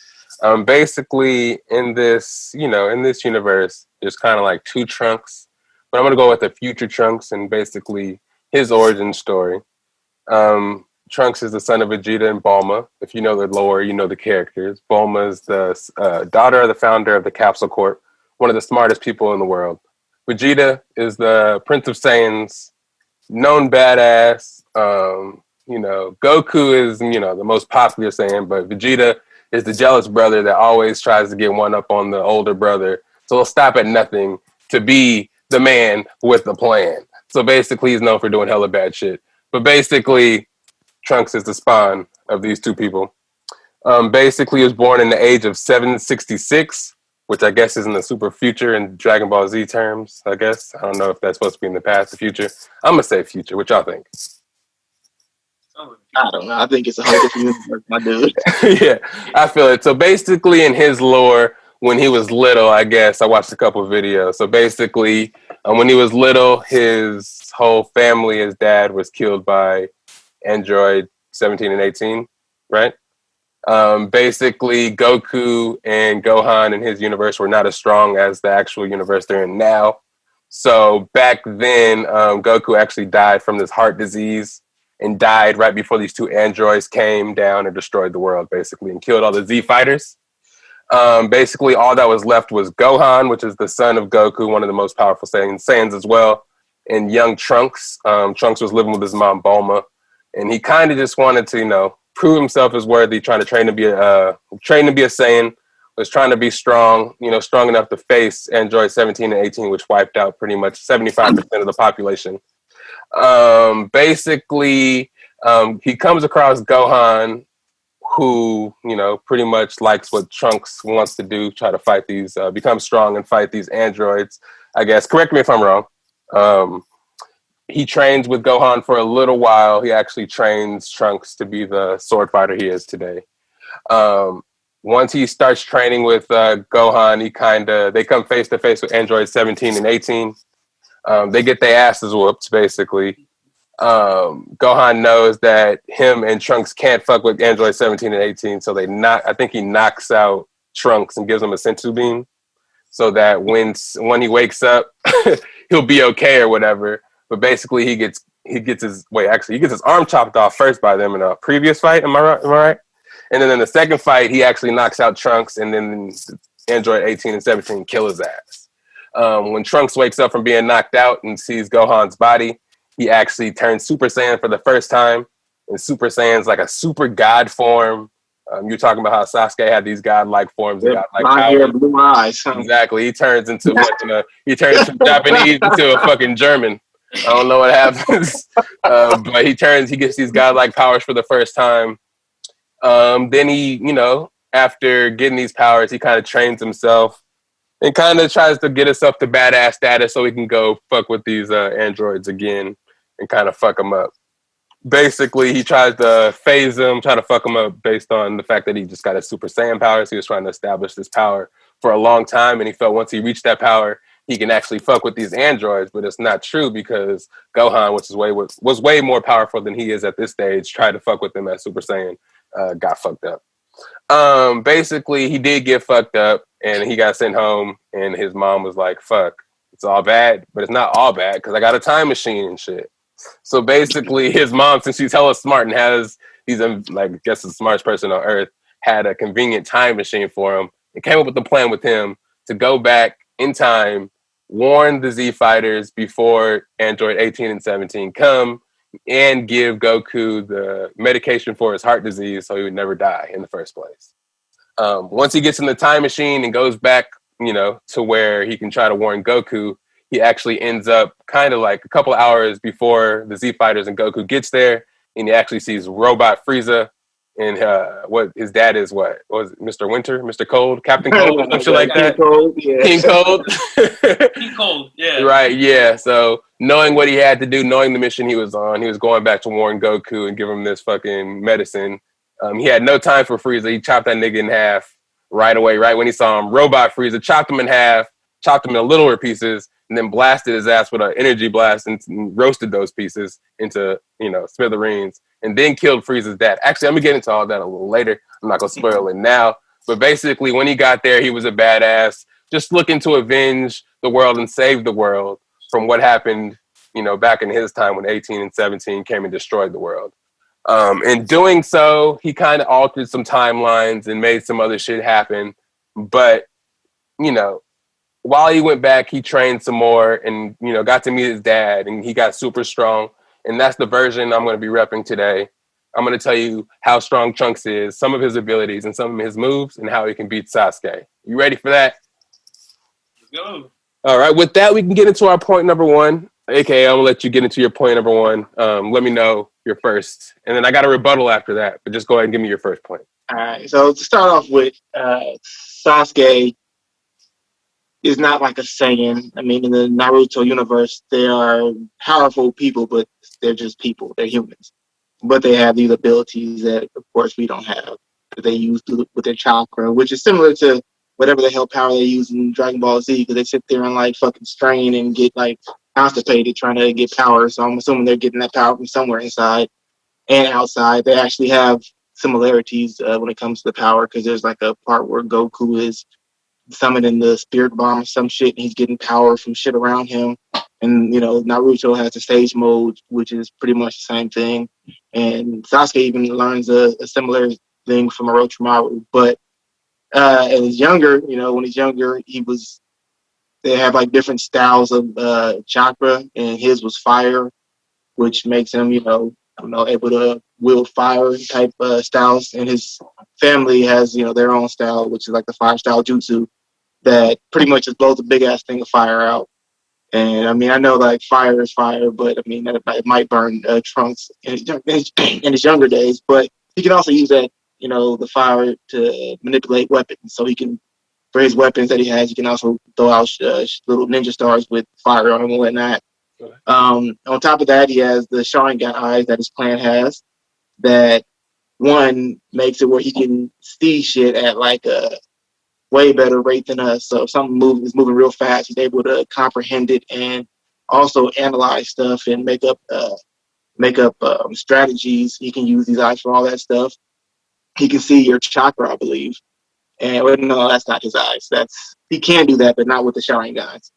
Basically, in this universe, there's kind of like two Trunks, but I'm gonna go with the future Trunks and basically his origin story. Trunks is the son of Vegeta and Bulma. If you know the lore, you know the characters. Bulma is the daughter of the founder of the Capsule Corp, one of the smartest people in the world. Vegeta is the Prince of Saiyans, known badass. Goku is, the most popular Saiyan, but Vegeta is the jealous brother that always tries to get one up on the older brother. So he'll stop at nothing to be the man with the plan. So basically, he's known for doing hella bad shit. But basically, Trunks is the spawn of these two people. Basically, he was born in the age of 766, which I guess is in the super future in Dragon Ball Z terms, I guess. I don't know if that's supposed to be in the past, the future. I'm going to say future. What y'all think? I don't know. I think it's a whole different universe, my dude. Yeah, I feel it. So basically, in his lore, when he was little, I guess, I watched a couple of videos. So basically, when he was little, his whole family, his dad was killed by Android 17 and 18, right? Basically, Goku and Gohan in his universe were not as strong as the actual universe they're in now. So back then, Goku actually died from this heart disease and died right before these two androids came down and destroyed the world, basically, and killed all the Z fighters. Basically, all that was left was Gohan, which is the son of Goku, one of the most powerful Saiyans as well, and young Trunks. Trunks was living with his mom, Bulma, and he kind of just wanted to, prove himself as worthy, trying to train to be a Saiyan, was trying to be strong, strong enough to face Android 17 and 18, which wiped out pretty much 75% of the population. Basically, he comes across Gohan, who, pretty much likes what Trunks wants to do, try to fight these, become strong and fight these androids, I guess. Correct me if I'm wrong. He trains with Gohan for a little while. He actually trains Trunks to be the sword fighter he is today. Once he starts training with Gohan, they come face to face with Android 17 and 18. They get their asses whooped, basically. Gohan knows that him and Trunks can't fuck with Android 17 and 18, so I think he knocks out Trunks and gives him a sensu beam, so that when he wakes up, he'll be okay or whatever. But basically, he gets his arm chopped off first by them in a previous fight. Am I right? And then in the second fight, he actually knocks out Trunks, and then Android 18 and 17 kill his ass. When Trunks wakes up from being knocked out and sees Gohan's body, he actually turns Super Saiyan for the first time. And Super Saiyan's like a super god form. You're talking about how Sasuke had these godlike forms. Blonde hair, blue eyes. Exactly. He turns from Japanese into a fucking German. I don't know what happens. But he gets these godlike powers for the first time. Then he, after getting these powers, he kind of trains himself and kind of tries to get himself to badass status so he can go fuck with these androids again and kind of fuck them up. Basically, he tries to phase them, try to fuck them up based on the fact that he just got his Super Saiyan powers. He was trying to establish this power for a long time, and he felt once he reached that power, he can actually fuck with these androids. But it's not true because Gohan, which was way more powerful than he is at this stage, tried to fuck with them as Super Saiyan, got fucked up. Basically, he did get fucked up, and he got sent home, and his mom was like, fuck, it's all bad, but it's not all bad because I got a time machine and shit. So basically, his mom, since she's hella smart and has he's I guess the smartest person on earth, had a convenient time machine for him and came up with a plan with him to go back in time, warn the Z fighters before Android 18 and 17 come, and give Goku the medication for his heart disease so he would never die in the first place. Once he gets in the time machine and goes back, to where he can try to warn Goku, he actually ends up kind of like a couple hours before the Z fighters and Goku gets there, and he actually sees Robot Frieza And what his dad is, what was it, Mr. Winter, Mr. Cold, Captain Cold, or some shit like King that. Cold, yeah. King Cold. King Cold, yeah. Right, yeah. So knowing what he had to do, knowing the mission he was on, he was going back to warn Goku and give him this fucking medicine. He had no time for Frieza. He chopped that nigga in half right away, right when he saw him. Robot Frieza chopped him in half, chopped him into littler pieces, and then blasted his ass with an energy blast and roasted those pieces into, smithereens, and then killed Frieza's dad. Actually, I'm gonna get into all that a little later. I'm not gonna spoil it now. But basically, when he got there, he was a badass, just looking to avenge the world and save the world from what happened, back in his time when 18 and 17 came and destroyed the world. In doing so, he kind of altered some timelines and made some other shit happen. But, while he went back, he trained some more and, got to meet his dad, and he got super strong. And that's the version I'm going to be repping today. I'm going to tell you how strong Trunks is, some of his abilities and some of his moves, and how he can beat Sasuke. You ready for that? Let's go. All right. With that, we can get into our point number one. AKA, I'm going to let you get into your point number one. Let me know your first. And then I got a rebuttal after that, but just go ahead and give me your first point. All right. So to start off with, Sasuke is not like a Saiyan. I mean, in the Naruto universe, they are powerful people, but they're just people. They're humans. But they have these abilities that, of course, we don't have. That they use with their chakra, which is similar to whatever the hell power they use in Dragon Ball Z, because they sit there and like fucking strain and get like constipated trying to get power. So I'm assuming they're getting that power from somewhere inside and outside. They actually have similarities when it comes to the power, because there's like a part where Goku is summoning the spirit bomb or some shit, and he's getting power from shit around him. And Naruto has the stage mode, which is pretty much the same thing. And Sasuke even learns a similar thing from Orochimaru. But when he's younger, they have like different styles of chakra, and his was fire, which makes him, able to wield fire type styles. And his family has, their own style, which is like the fire style jutsu that pretty much just blows a big ass thing of fire out. And I mean, I know like fire is fire, but I mean, it might burn Trunks in his younger days. But he can also use that, the fire to manipulate weapons. So he can, for his weapons that he has, he can also throw out little ninja stars with fire on them and whatnot. On top of that, he has the Sharingan eyes that his clan has. That one makes it where he can see shit at like a way better rate than us. So if something is moving real fast, he's able to comprehend it and also analyze stuff and make up strategies. He can use these eyes for all that stuff. He can see your chakra, I believe. And no, that's not his eyes. He can do that, but not with the Sharingans.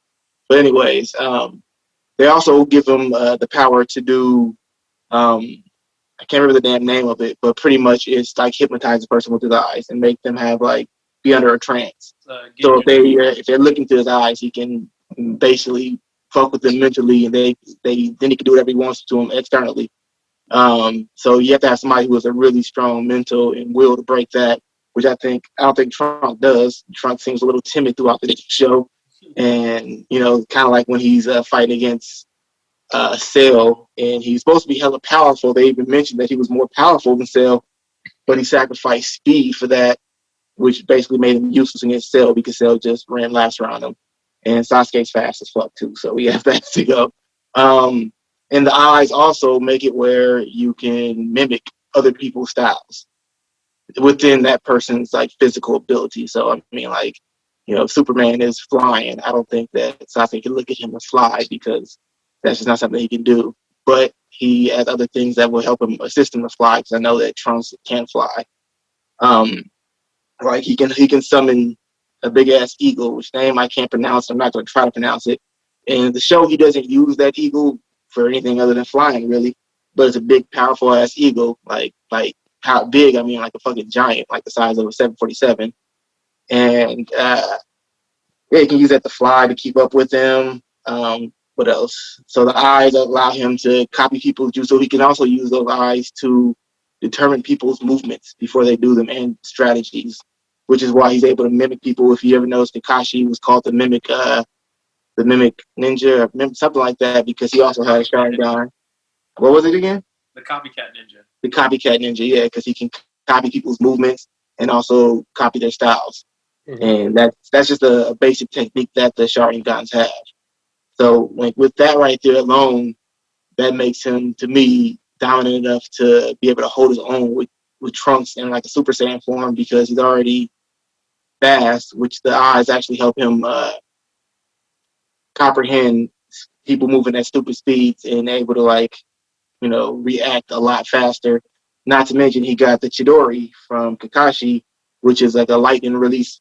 But anyways, they also give him the power to do. I can't remember the damn name of it, but pretty much it's like hypnotize a person with his eyes and make them have like be under a trance. So if they're looking to his eyes, he can basically fuck with them mentally, and then he can do whatever he wants to them externally. So you have to have somebody who has a really strong mental and will to break that, which I don't think Trunks does. Trunks seems a little timid throughout the show, and kind of like when he's fighting against Cell, and he's supposed to be hella powerful. They even mentioned that he was more powerful than Cell, but he sacrificed speed for that, which basically made him useless against Cell because Cell just ran laps around him. And Sasuke's fast as fuck too, so we have that to go. And the eyes also make it where you can mimic other people's styles within that person's like physical ability. So I mean, like, if Superman is flying, I don't think that Sasuke can look at him and fly, because that's just not something he can do. But he has other things that will help him assist him to fly, because I know that Trunks can fly. Like he can summon a big ass eagle, which name I can't pronounce. I'm not going to try to pronounce it. In the show, he doesn't use that eagle for anything other than flying, really. But it's a big, powerful ass eagle. Like how big? I mean, like a fucking giant, like the size of a 747. And you can use that to fly to keep up with them. What else? So the eyes allow him to copy people's juice. So he can also use those eyes to determine people's movements before they do them and strategies, which is why he's able to mimic people. If you ever noticed, Kakashi was called the mimic ninja, or something like that, because he also had a Sharingan. What was it again? The copycat ninja. The copycat ninja, yeah, because he can copy people's movements and also copy their styles. Mm-hmm. And that's just a basic technique that the Sharingans have. So like with that right there alone, that makes him, to me, dominant enough to be able to hold his own with Trunks in like a Super Saiyan form, because he's already fast, which the eyes actually help him comprehend people moving at stupid speeds and able to react a lot faster. Not to mention he got the Chidori from Kakashi, which is like a lightning release,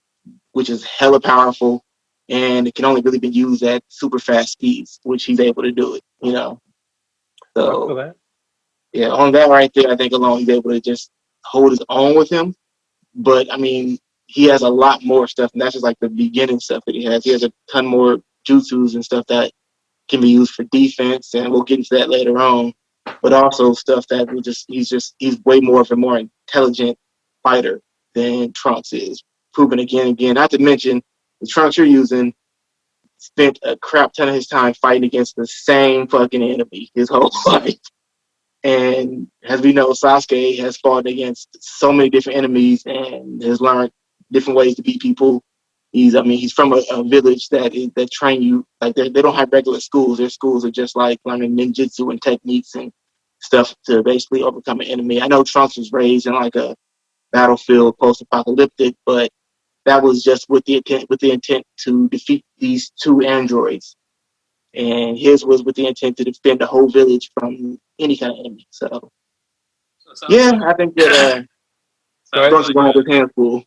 which is hella powerful, and it can only really be used at super fast speeds, which he's able to do it, So yeah, on that right there, I think alone he's able to just hold his own with him. But I mean, he has a lot more stuff, and that's just like the beginning stuff that he has. He has a ton more jutsus and stuff that can be used for defense, and we'll get into that later on. But also stuff that he's way more of a more intelligent fighter than Trunks is, proven again and again. Not to mention the Trunks you're using spent a crap ton of his time fighting against the same fucking enemy his whole life. And as we know, Sasuke has fought against so many different enemies and has learned different ways to beat people. He's from a village that train you, like they don't have regular schools. Their schools are just like learning ninjutsu and techniques and stuff to basically overcome an enemy. I know Trunks was raised in like a battlefield post-apocalyptic, but that was just with the intent to defeat these two androids. And his was with the intent to defend the whole village from any kind of enemy. So yeah, I think that Trunks is going to have his hands full.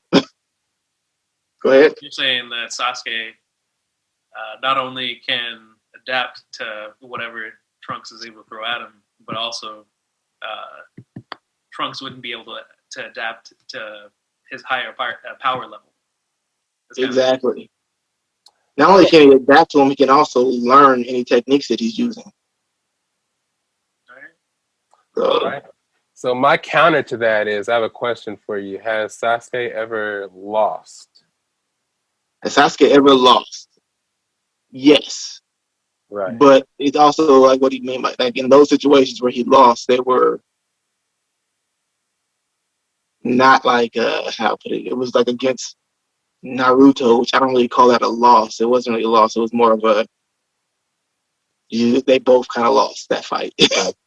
Go ahead. You're saying that Sasuke not only can adapt to whatever Trunks is able to throw at him, but also Trunks wouldn't be able to adapt to his higher power level. Exactly. Not only can he adapt to him, he can also learn any techniques that he's using. All right. So my counter to that is, I have a question for you. Has Sasuke ever lost? Has Sasuke ever lost? Yes. Right. But it's also like what he mean by, like, in those situations where he lost, they were not like how put it. It was like against Naruto, which I don't really call that a loss. It wasn't really a loss. It was more of they both kind of lost that fight,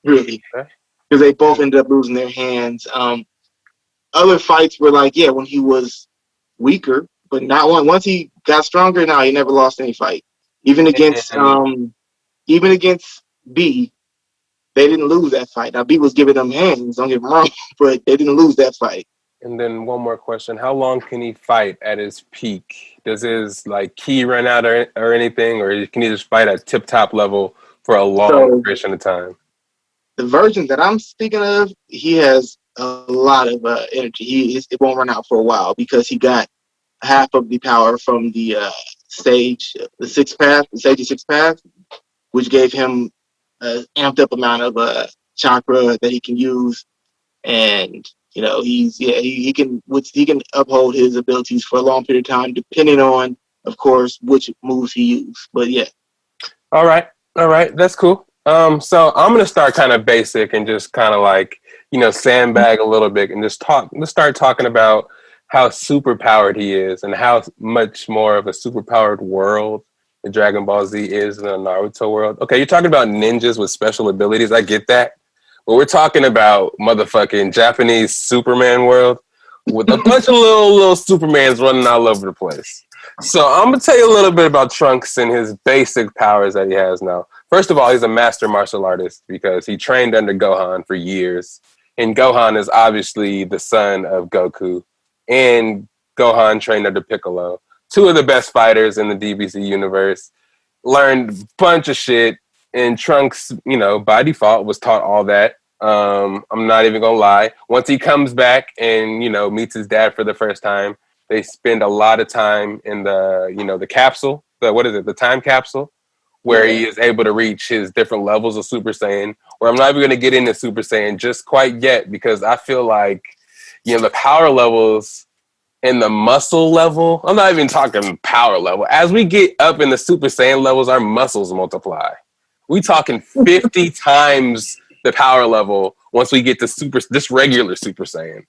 really, because they both ended up losing their hands. Other fights were like, yeah, when he was weaker, but not once he got stronger. Now he never lost any fight. Even against B, they didn't lose that fight. Now B was giving them hands, don't get me wrong, but they didn't lose that fight. And then one more question. How long can he fight at his peak? Does his ki run out or anything? Or can he just fight at tip-top level for a long duration of time? The version that I'm speaking of, he has a lot of energy. It won't run out for a while because he got half of the power from the sage, the sixth path, which gave him an amped up amount of chakra that he can use. And he can uphold his abilities for a long period of time, depending on, of course, which moves he uses. But yeah. All right, that's cool. So I'm gonna start kind of basic and just kind of sandbag a little bit and let's start talking about how super powered he is and how much more of a super powered world the Dragon Ball Z is than the Naruto world. Okay, you're talking about ninjas with special abilities. I get that. But we're talking about motherfucking Japanese Superman world with a bunch of little Supermans running all over the place. So I'm going to tell you a little bit about Trunks and his basic powers that he has now. First of all, he's a master martial artist because he trained under Gohan for years. And Gohan is obviously the son of Goku. And Gohan trained under Piccolo. Two of the best fighters in the DBZ universe. Learned a bunch of shit. And Trunks, by default, was taught all that. I'm not even gonna lie. Once he comes back and meets his dad for the first time, they spend a lot of time in the capsule. The time capsule, where he is able to reach his different levels of Super Saiyan. Where I'm not even gonna get into Super Saiyan just quite yet because I feel like the power levels and the muscle level. I'm not even talking power level. As we get up in the Super Saiyan levels, our muscles multiply. We talking 50 times the power level once we get to this regular Super Saiyan.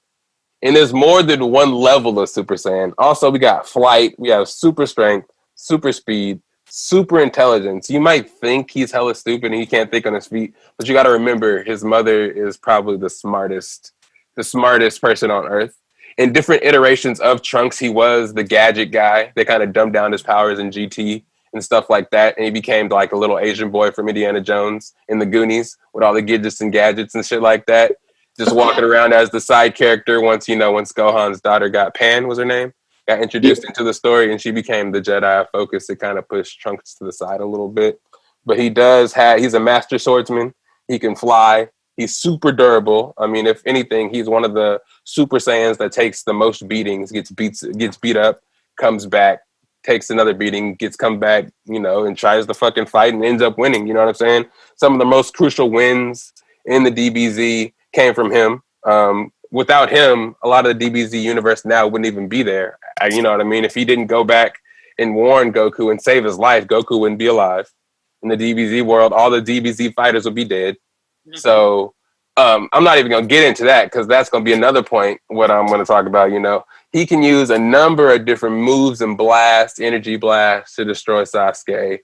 And there's more than one level of Super Saiyan. Also, we got flight, we have super strength, super speed, super intelligence. You might think he's hella stupid and he can't think on his feet, but you got to remember his mother is probably the smartest person on Earth. In different iterations of Trunks, he was the gadget guy. They kind of dumbed down his powers in GT and stuff like that, and he became like a little Asian boy from Indiana Jones in the Goonies with all the gadgets and gadgets and shit like that. Just walking around as the side character once Gohan's daughter got Pan was her name, got introduced into the story, and she became the Jedi focus to kind of push Trunks to the side a little bit. But he's a master swordsman. He can fly. He's super durable. I mean, if anything, he's one of the Super Saiyans that takes the most beatings, gets beat up, comes back, takes another beating, come back, and tries to fucking fight and ends up winning. You know what I'm saying? Some of the most crucial wins in the DBZ came from him. Without him, a lot of the DBZ universe now wouldn't even be there. You know what I mean? If he didn't go back and warn Goku and save his life, Goku wouldn't be alive. In the DBZ world, all the DBZ fighters would be dead. Mm-hmm. So I'm not even going to get into that because that's going to be another point what I'm going to talk about. He can use a number of different moves and energy blasts to destroy Sasuke.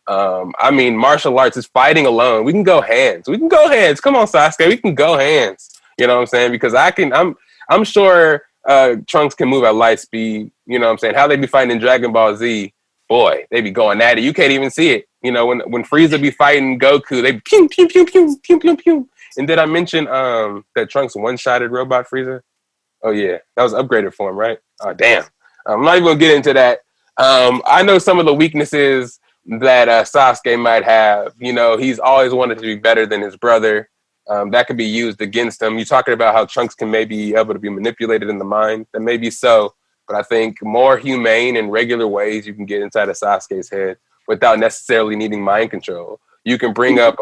I mean, martial arts is fighting alone. We can go hands. Come on, Sasuke. We can go hands. You know what I'm saying? Because I'm sure Trunks can move at light speed. You know what I'm saying? How they be fighting in Dragon Ball Z, boy, they be going at it. You can't even see it. When Frieza be fighting Goku, they pew, pew, pew, pew, pew, pew, pew. And did I mention that Trunks one-shotted Robot Frieza? Oh, yeah. That was upgraded for him, right? Oh, damn. I'm not even going to get into that. I know some of the weaknesses that Sasuke might have. He's always wanted to be better than his brother. That could be used against him. You're talking about how Trunks can maybe be able to be manipulated in the mind. That may be so. But I think more humane and regular ways you can get inside of Sasuke's head without necessarily needing mind control. You can bring up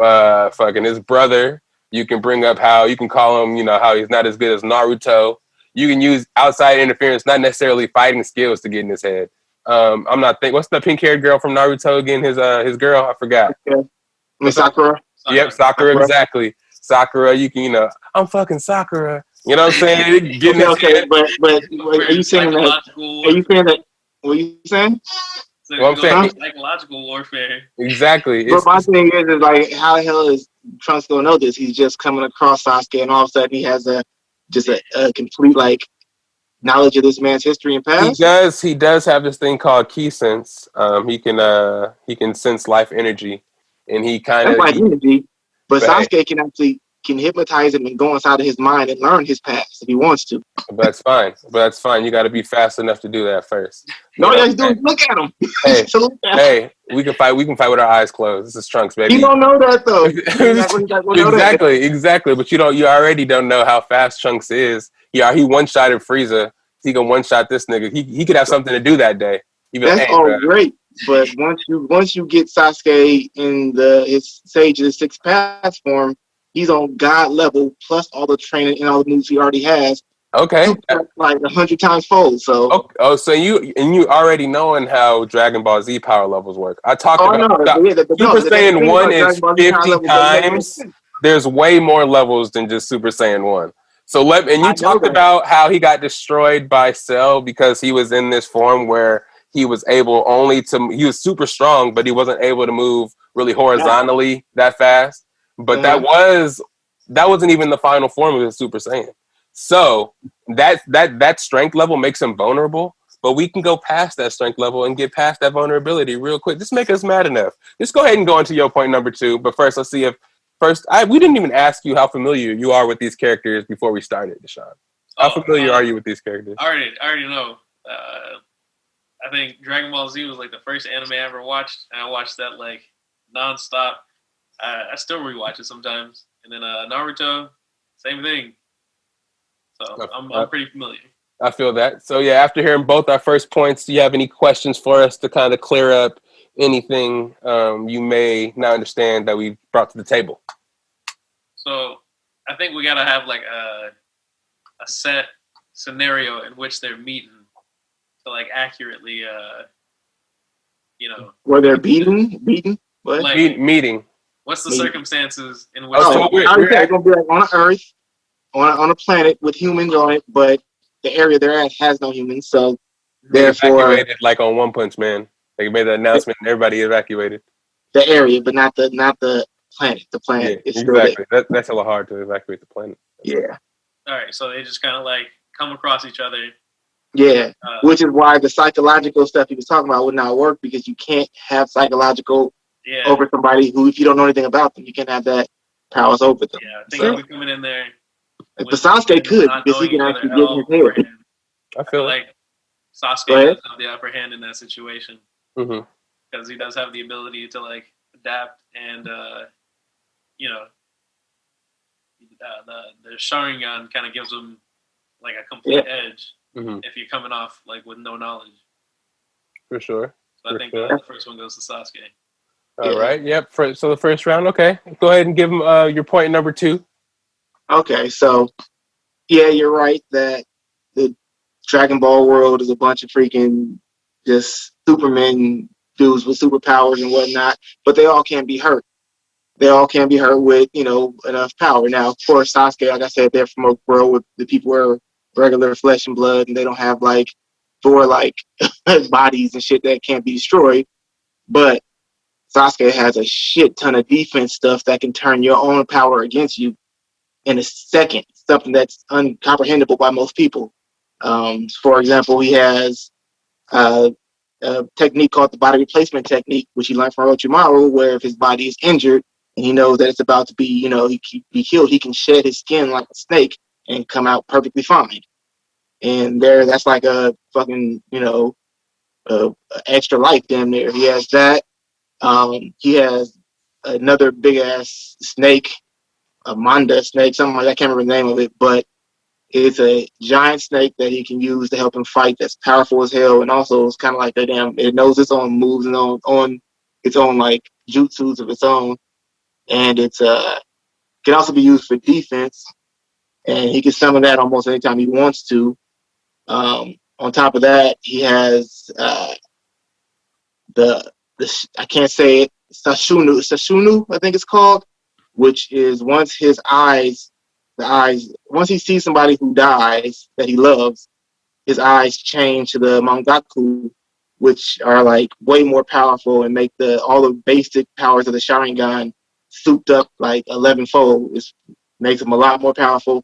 fucking his brother. You can bring up how you can call him, how he's not as good as Naruto. You can use outside interference, not necessarily fighting skills to get in his head. I'm not thinking. What's the pink-haired girl from Naruto again? His girl, I forgot. Sakura. Yep, Sakura, exactly. Sakura, you can, I'm fucking Sakura. You know what I'm saying? Okay, but are you saying that? Are you saying that? What are you saying? So well, I'm saying psychological warfare. Exactly. But my thing is like, how the hell is Trunks gonna know this? He's just coming across Sasuke, and all of a sudden he has a complete like knowledge of this man's history and past. He does have this thing called Ki Sense. He can sense life energy, and he kind of life energy. But Sasuke can hypnotize him and go inside of his mind and learn his past if he wants to. But that's fine. You got to be fast enough to do that first. No, you do look at him. Hey, we can fight. We can fight with our eyes closed. This is Trunks, baby. You don't know that though. Exactly. But you already don't know how fast Trunks is. He one-shotted Frieza. He can one-shot this nigga. He could have something to do that day. That's all great. But once you get Sasuke in his Sage of the Six Paths form, he's on God level plus all the training and all the moves he already has. Okay, like 100 times fold. So so you already knowing how Dragon Ball Z power levels work. I talked about Super Saiyan 1 is 50 times. There's way more levels than just Super Saiyan 1. So you talked about how he got destroyed by Cell because he was in this form where he was able he was super strong, but he wasn't able to move really horizontally that fast. But that wasn't even the final form of his Super Saiyan. So that strength level makes him vulnerable, but we can go past that strength level and get past that vulnerability real quick. Just make us mad enough. Just go ahead and go into your point number 2. But first, let's see we didn't even ask you how familiar you are with these characters before we started, Dsean. How familiar are you with these characters? I already know. I think Dragon Ball Z was like the first anime I ever watched, and I watched that like nonstop. I still rewatch it sometimes. And then Naruto, same thing. So I'm pretty familiar. I feel that. So yeah, after hearing both our first points, do you have any questions for us to kind of clear up anything you may not understand that we brought to the table? So I think we gotta have like a set scenario in which they're meeting to like accurately, where they're beating. What? Like, meeting. What's the circumstances in which they're gonna be like on Earth, on a planet with humans on it, but the area they're at has no humans, so They therefore evacuated like on One Punch Man. They made the announcement and everybody evacuated. the area, but not the planet. The Yeah, planet is still there. exactly. That's a little hard to evacuate the planet. Yeah. All right, so they just kind of like come across each other. Yeah, which is why the psychological stuff he was talking about would not work, because you can't have psychological over somebody who, if you don't know anything about them, you can't have that powers over them. Yeah, I think he'll be coming in there. But Sasuke could, because he can actually get in his head. I feel like Sasuke does have the upper hand in that situation, because he does have the ability to like adapt, and you know, the Sharingan kind of gives him like a complete edge if you're coming off like with no knowledge. For sure. So I think the first one goes to Sasuke. All right. Yep. So the first round. Okay. Go ahead and give him your point number 2. Okay. So, yeah, you're right that the Dragon Ball world is a bunch of freaking just Superman dudes with superpowers and whatnot, but they all can be hurt. They all can be hurt with, enough power. Now, of course, Sasuke, like I said, they're from a world where the people are regular flesh and blood, and they don't have like Thor-like bodies and shit that can't be destroyed. But Sasuke has a shit ton of defense stuff that can turn your own power against you in a second, something that's uncomprehendable by most people. For example, he has a technique called the body replacement technique, which he learned from Orochimaru, where if his body is injured and he knows that it's about to be, he be killed, he can shed his skin like a snake and come out perfectly fine. And that's like a fucking, extra life damn near. He has that. He has another big ass snake, a Manda snake, something like that. I can't remember the name of it, but it's a giant snake that he can use to help him fight. That's powerful as hell, and also it's kind of like it knows its own moves and on its own like jutsus of its own, and it's can also be used for defense, and he can summon that almost anytime he wants to. On top of that, he has the I can't say it, Sashunu, I think it's called, which is once he sees somebody who dies that he loves, his eyes change to the Mangaku, which are like way more powerful and make all the basic powers of the Sharingan souped up like 11-fold. It makes them a lot more powerful,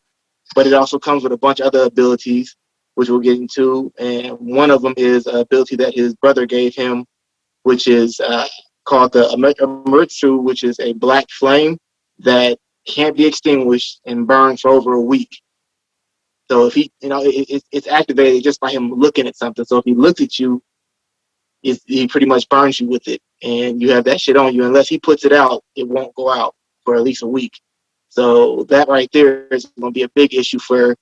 but it also comes with a bunch of other abilities, which we'll get into. And one of them is an ability that his brother gave him, which is called the Amaterasu, which is a black flame that can't be extinguished and burned for over a week. So if he, it's activated just by him looking at something. So if he looks at you, he pretty much burns you with it, and you have that shit on you. Unless he puts it out, it won't go out for at least a week. So that right there is going to be a big issue for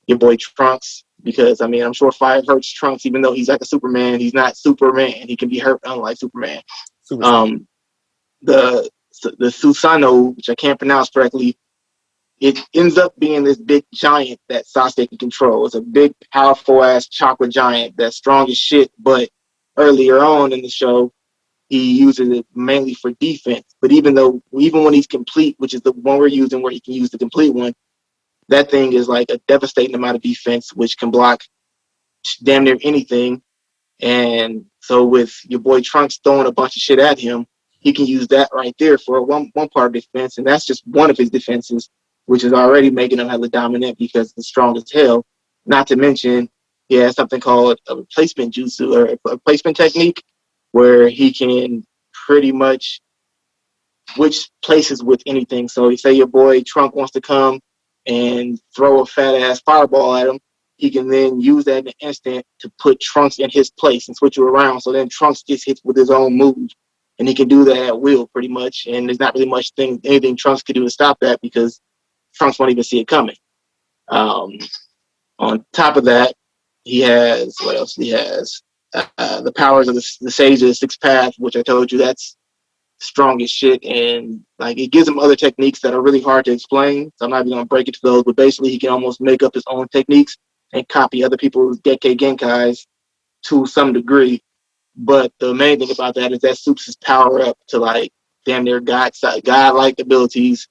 your boy Trunks, because I'm sure fire hurts Trunks, even though he's like a Superman. He's not Superman. He can be hurt unlike Superman. The Susanoo, which I can't pronounce correctly, it ends up being this big giant that Sasuke can control. It's a big, powerful ass chakra giant that's strong as shit. But earlier on in the show, he uses it mainly for defense. But even when he's complete, which is the one we're using, where he can use the complete one, that thing is like a devastating amount of defense, which can block damn near anything. And so with your boy Trunks throwing a bunch of shit at him, he can use that right there for one part of defense, and that's just one of his defenses, which is already making him hella dominant because it's strong as hell. Not to mention, he has something called a replacement jutsu, or a replacement technique, where he can pretty much switch places with anything. So you say your boy Trunk wants to come and throw a fat ass fireball at him, he can then use that in an instant to put Trunks in his place and switch you around. So then Trunks gets hit with his own move, and he can do that at will pretty much. And there's not really anything Trunks could do to stop that, because Trunks won't even see it coming. On top of that, he has, what else he has? The powers of the Sage of the Sixth Path, which I told you that's strong as shit, and like it gives him other techniques that are really hard to explain. So I'm not even gonna break it to those, but basically he can almost make up his own techniques and copy other people's Gekkei Genkais to some degree. But the main thing about that is that soups his power up to like damn near God-like abilities,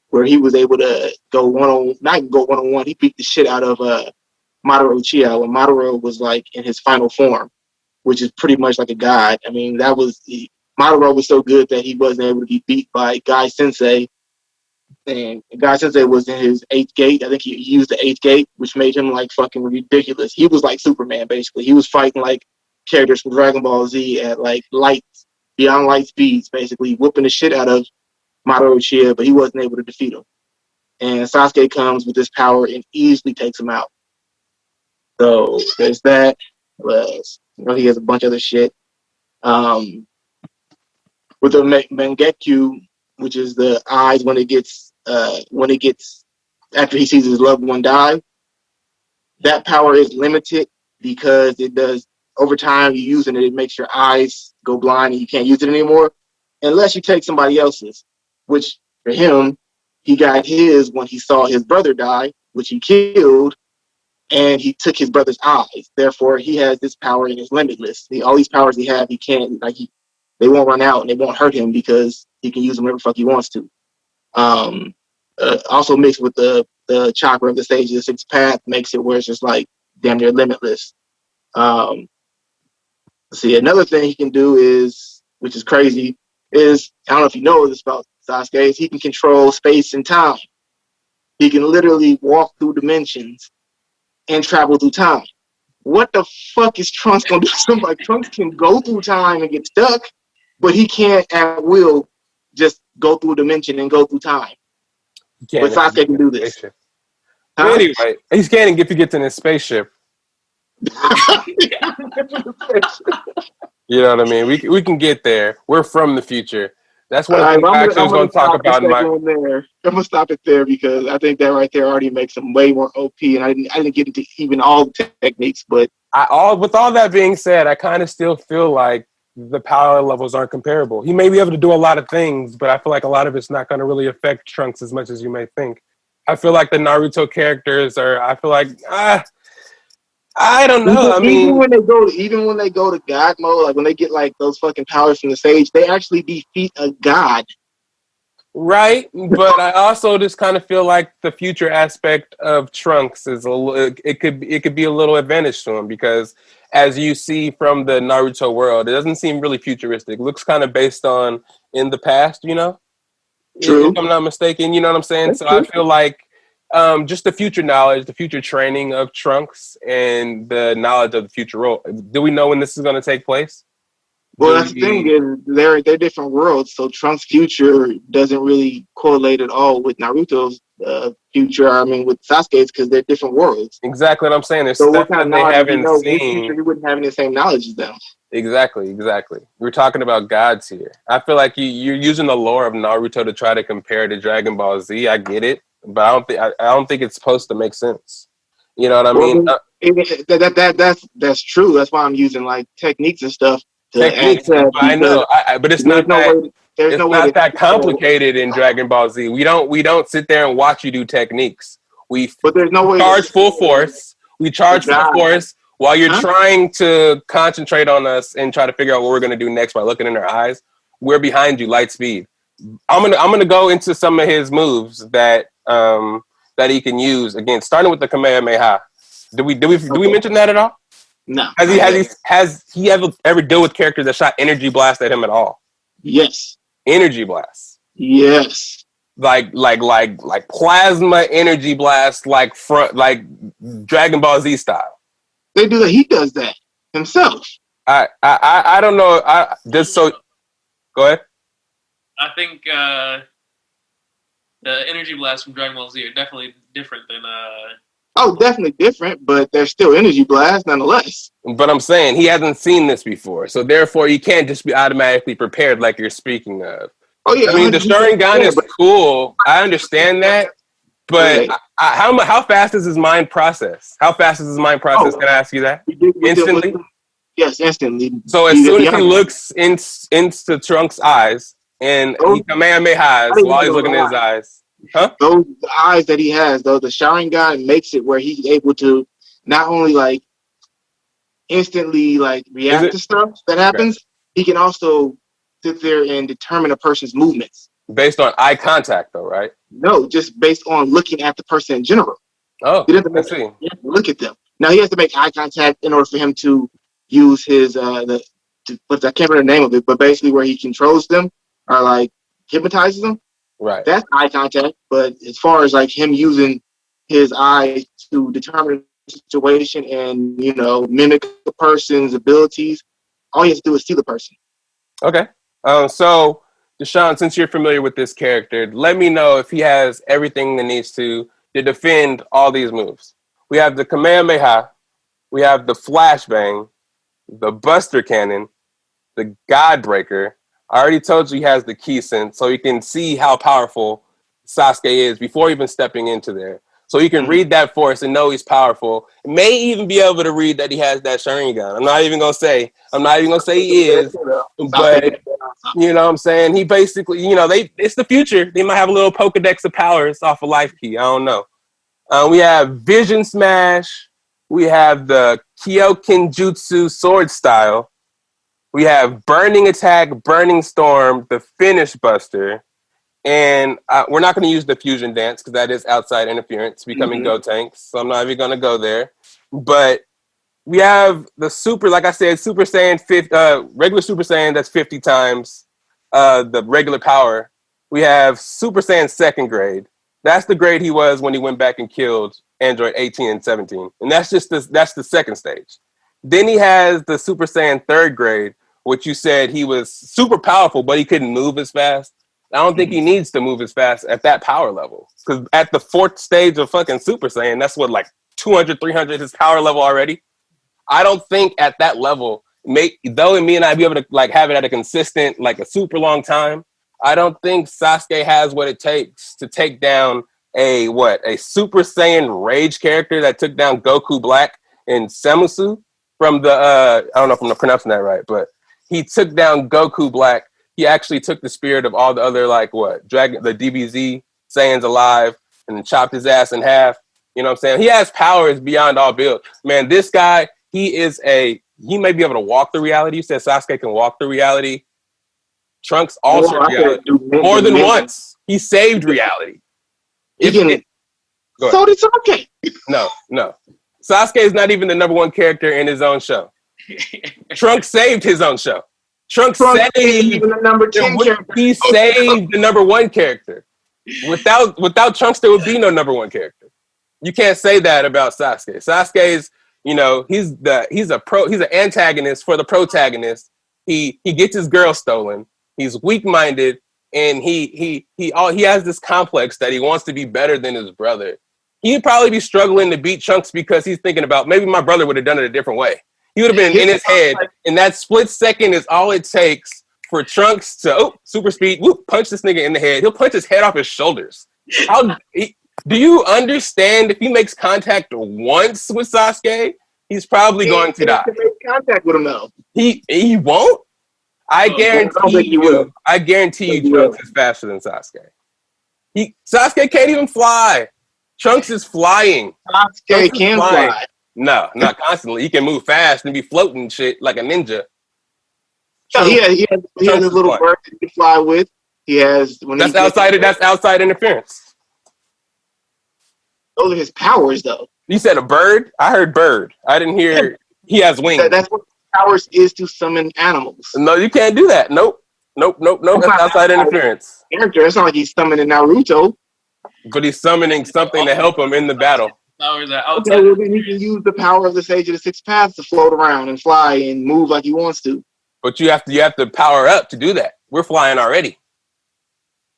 where he was able to not go one-on-one. He beat the shit out of Mamoru Uchiha when Mamoru was like in his final form, which is pretty much like a god. I mean, Mamoru was so good that he wasn't able to be beat by Guy Sensei. And Guy Sensei was in his 8th gate. I think he used the 8th gate, which made him like fucking ridiculous. He was like Superman, basically. He was fighting like characters from Dragon Ball Z at like beyond light speeds, basically whooping the shit out of Mamoru Uchiha, but he wasn't able to defeat him. And Sasuke comes with this power and easily takes him out. So there's that. He has a bunch of other shit. With the Mangekyo, which is the eyes when it gets after he sees his loved one die, that power is limited because it does over time you using it makes your eyes go blind and you can't use it anymore unless you take somebody else's, which for him he got his when he saw his brother die, which he killed, and he took his brother's eyes. Therefore he has this power and it's limitless. All these powers he have, he can't they won't run out and they won't hurt him because he can use them whenever the fuck he wants to. Also mixed with the chakra of the sage of the 6th path makes it where it's just like damn near limitless. See, another thing he can do is, which is crazy, is I don't know if you know this about Sasuke, is he can control space and time. He can literally walk through dimensions and travel through time. What the fuck is Trunks gonna do? Somebody Trunks can go through time and get stuck, but he can't at will just go through a dimension and go through time. But Sasuke can do this. Huh? Anyway, he can't if he gets in his spaceship. You know what I mean? We can get there. We're from the future. That's what I was going to talk about. I'm gonna stop it there because I think that right there already makes him way more OP, and I didn't get into even all the techniques. But with all that being said, I kind of still feel like the power levels aren't comparable. He may be able to do a lot of things, but I feel like a lot of it's not going to really affect Trunks as much as you may think. I feel like the Naruto characters I don't know. Even when they go to God mode, like when they get like those fucking powers from the sage, they actually defeat a god. Right, but I also just kind of feel like the future aspect of Trunks is it could be a little advantage to him because as you see from the Naruto world, it doesn't seem really futuristic. It looks kind of based on in the past, you know? True. If I'm not mistaken, you know what I'm saying? So I feel like just the future knowledge, the future training of Trunks, and the knowledge of the future role. Do we know when this is going to take place? Well, that's the thing is they're different worlds, so Trunks' future doesn't really correlate at all with Naruto's future. I mean, with Sasuke's because they're different worlds. Exactly what I'm saying. There's so stuff what kind that of they haven't seen. seen. You wouldn't have any same knowledge as them. Exactly. We're talking about gods here. I feel like you're using the lore of Naruto to try to compare to Dragon Ball Z. I get it, but I don't think it's supposed to make sense. You know what I mean? That's true. That's why I'm using like techniques and stuff. Techniques, I know, but it's not that complicated in Dragon Ball Z. We don't sit there and watch you do techniques. But there's no way charge full force. We charge full force while you're trying to concentrate on us and try to figure out what we're gonna do next by looking in our eyes. We're behind you, light speed. I'm gonna go into some of his moves that he can use again, starting with the Kamehameha. Do we mention that at all? No. Has he ever dealt with characters that shot energy blast at him at all? Yes. Energy blast. Yes. Like plasma energy blast, like Dragon Ball Z style. They do that. He does that himself. I don't know. Go ahead. I think the energy blasts from Dragon Ball Z are definitely different than. Oh, definitely different, but they're still energy blasts nonetheless. But I'm saying he hasn't seen this before, so therefore you can't just be automatically prepared like you're speaking of. Oh yeah, I mean the Sharingan is cool. I understand that, but how fast is his mind process? How fast is his mind process? Can I ask you that? Instantly? Yes, instantly. So as soon as he looks into Trunks' eyes and he Kamehamehas while he's looking in his eyes. Huh? Those eyes that he has, though, the Sharingan makes it where he's able to not only like instantly like react to stuff that happens, he can also sit there and determine a person's movements. Based on eye contact, though, right? No, just based on looking at the person in general. Oh, he doesn't I see. You have to look at them. Now he has to make eye contact in order for him to use his but I can't remember the name of it, but basically where he controls them or like hypnotizes them. Right. That's eye contact. But as far as like him using his eyes to determine the situation and mimic a person's abilities, all he has to do is see the person. Okay. So Dsean, since you're familiar with this character, let me know if he has everything that needs to defend all these moves. We have the Kamehameha, we have the Flashbang, the Buster Cannon, the Godbreaker. I already told you he has the Key Sense, so you can see how powerful Suske is before even stepping into there. So you can read that force and know he's powerful. May even be able to read that he has that Sharingan. I'm not even gonna say he is, but you know what I'm saying? He basically, it's the future. They might have a little Pokedex of powers off of Life Key. I don't know. We have Vision Smash. We have the Kyokin Jutsu Sword Style. We have Burning Attack, Burning Storm, the Finish Buster. And we're not going to use the Fusion Dance because that is outside interference, becoming Gotenks. So I'm not even going to go there. But we have the Super, like I said, Super Saiyan, regular Super Saiyan, that's 50 times the regular power. We have Super Saiyan second grade. That's the grade he was when he went back and killed Android 18 and 17. And that's the second stage. Then he has the Super Saiyan third grade, which you said he was super powerful, but he couldn't move as fast. I don't think he needs to move as fast at that power level. Because at the fourth stage of fucking Super Saiyan, that's what, like 200, 300 his power level already. I don't think at that level, though me and I be able to like have it at a consistent, like a super long time, I don't think Suske has what it takes to take down a Super Saiyan Rage character that took down Goku Black and Samusu from the, I don't know if I'm pronouncing that right, but he took down Goku Black. He actually took the spirit of all the other, the DBZ Saiyans alive and then chopped his ass in half. You know what I'm saying? He has powers beyond all build. Man, this guy, he may be able to walk through reality. You said Suske can walk through reality. Trunks altered reality more than once. He saved reality. So did Sasuke. No. Sasuke is not even the number one character in his own show. Trunks saved his own show. Trunks saved even the number 10 character. He saved the number one character. Without Trunks, there would be no number one character. You can't say that about Sasuke. Sasuke is, he's an antagonist for the protagonist. He gets his girl stolen. He's weak-minded, and he has this complex that he wants to be better than his brother. He'd probably be struggling to beat Trunks because he's thinking about maybe my brother would have done it a different way. He would have been in his head, and that split second is all it takes for Trunks to super speed, punch this nigga in the head. He'll punch his head off his shoulders. Do you understand if he makes contact once with Sasuke, he's probably going to die. Make contact with him though. He won't. I guarantee you Trunks is faster than Sasuke. Sasuke can't even fly. Trunks is flying. Sasuke can fly. No, not constantly. He can move fast and be floating shit like a ninja. No, he has his little bird that he can fly with. He has that's outside interference. Those are his powers, though. You said a bird? I heard bird. I didn't hear he has wings. That's what powers is to summon animals. No, you can't do that. Nope. That's outside interference. It's not like he's summoning Naruto. But he's summoning something to help him in the battle. Okay, well, then he can use the power of the Sage of the Six Paths to float around and fly and move like he wants to. But you have to power up to do that. We're flying already.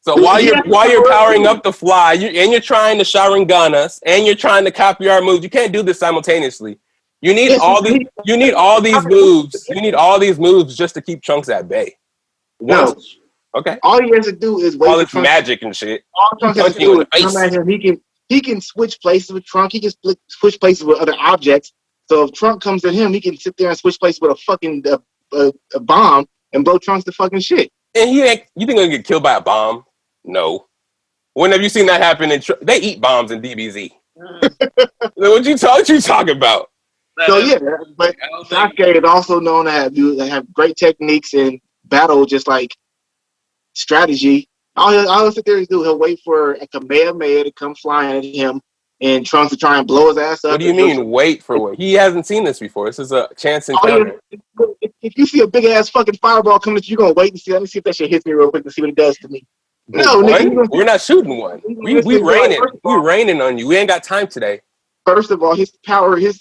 So while you're powering up to fly, you're trying to Sharingan us, and you're trying to copy our moves. You can't do this simultaneously. You need all these moves. You need all these moves just to keep Trunks at bay. No. Okay. All he has to do is wait. All this magic and shit. All Trunks has to do is come at him. He can switch places with Trunks. He can switch places with other objects. So if Trunks comes at him, he can sit there and switch places with a fucking a bomb and blow Trunks to fucking shit. And you think he's gonna get killed by a bomb? No. When have you seen that happen? They eat bombs in DBZ. What you talking about? So yeah, but Sasuke is also known to have great techniques in battle, just like strategy. All he'll sit there and do, he'll wait for a Kamehameha to come flying at him, and Trunks to try and blow his ass up. What do you mean, wait for what? He hasn't seen this before. This is a chance encounter. If you see a big ass fucking fireball coming at you, you're gonna wait and see. Let me see if that shit hits me real quick and see what it does to me. No, nigga, we're not shooting one. We raining. We raining on you. We ain't got time today. First of all, his power, he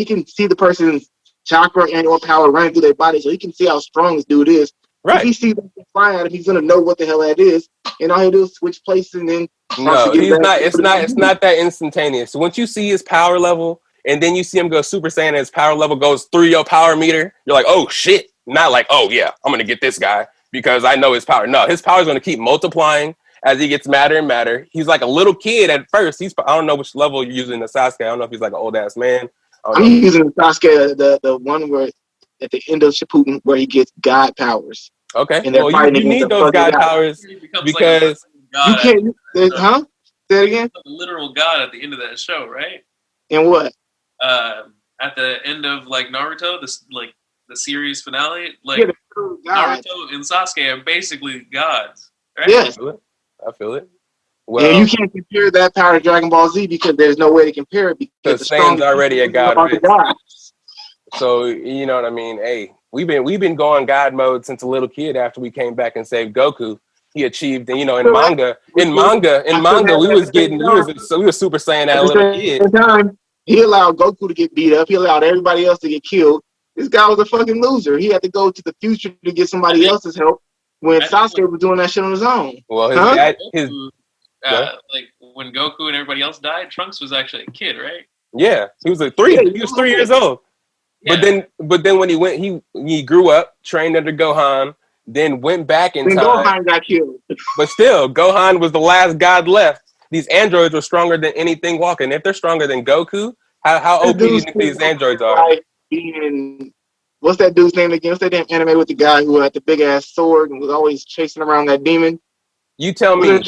can see the person's chakra and or power running through their body, so he can see how strong this dude is. Right. If he sees them fly at him, he's gonna know what the hell that is, and all he do is switch places and then. No, he's not. It's not that instantaneous. So once you see his power level, and then you see him go Super Saiyan, and his power level goes through your power meter, you're like, oh shit! Not like, oh yeah, I'm gonna get this guy because I know his power. No, his power is gonna keep multiplying as he gets madder and madder. He's like a little kid at first. I don't know which level you're using the Sasuke. I don't know if he's like an old ass man. I'm using the Sasuke, the one where at the end of Shippuden where he gets God powers. Okay, well you need those God powers because you can't. Huh? Say it again. A literal God at the end of that show, right? And what? At the end of like Naruto, the series finale, like Naruto and Sasuke are basically gods, right? Yes. I feel it. Well, yeah, you can't compare that power to Dragon Ball Z because there's no way to compare it because Saiyan's already a god. So you know what I mean? Hey, we've been going God mode since a little kid. After we came back and saved Goku, he achieved. And you know, in manga, we were Super Saiyan as a little kid. He allowed Goku to get beat up. He allowed everybody else to get killed. This guy was a fucking loser. He had to go to the future to get somebody else's help when Sasuke was doing that shit on his own. Well, like when Goku and everybody else died, Trunks was actually a kid, right? Yeah, he was 3 years old. Yeah. But then when he grew up, trained under Gohan, then went back in time. Gohan got killed. But still, Gohan was the last god left. These androids were stronger than anything walking. If they're stronger than Goku, how OP do you think these androids are? What's that dude's name again? What's that damn anime with the guy who had the big ass sword and was always chasing around that demon? You tell me, has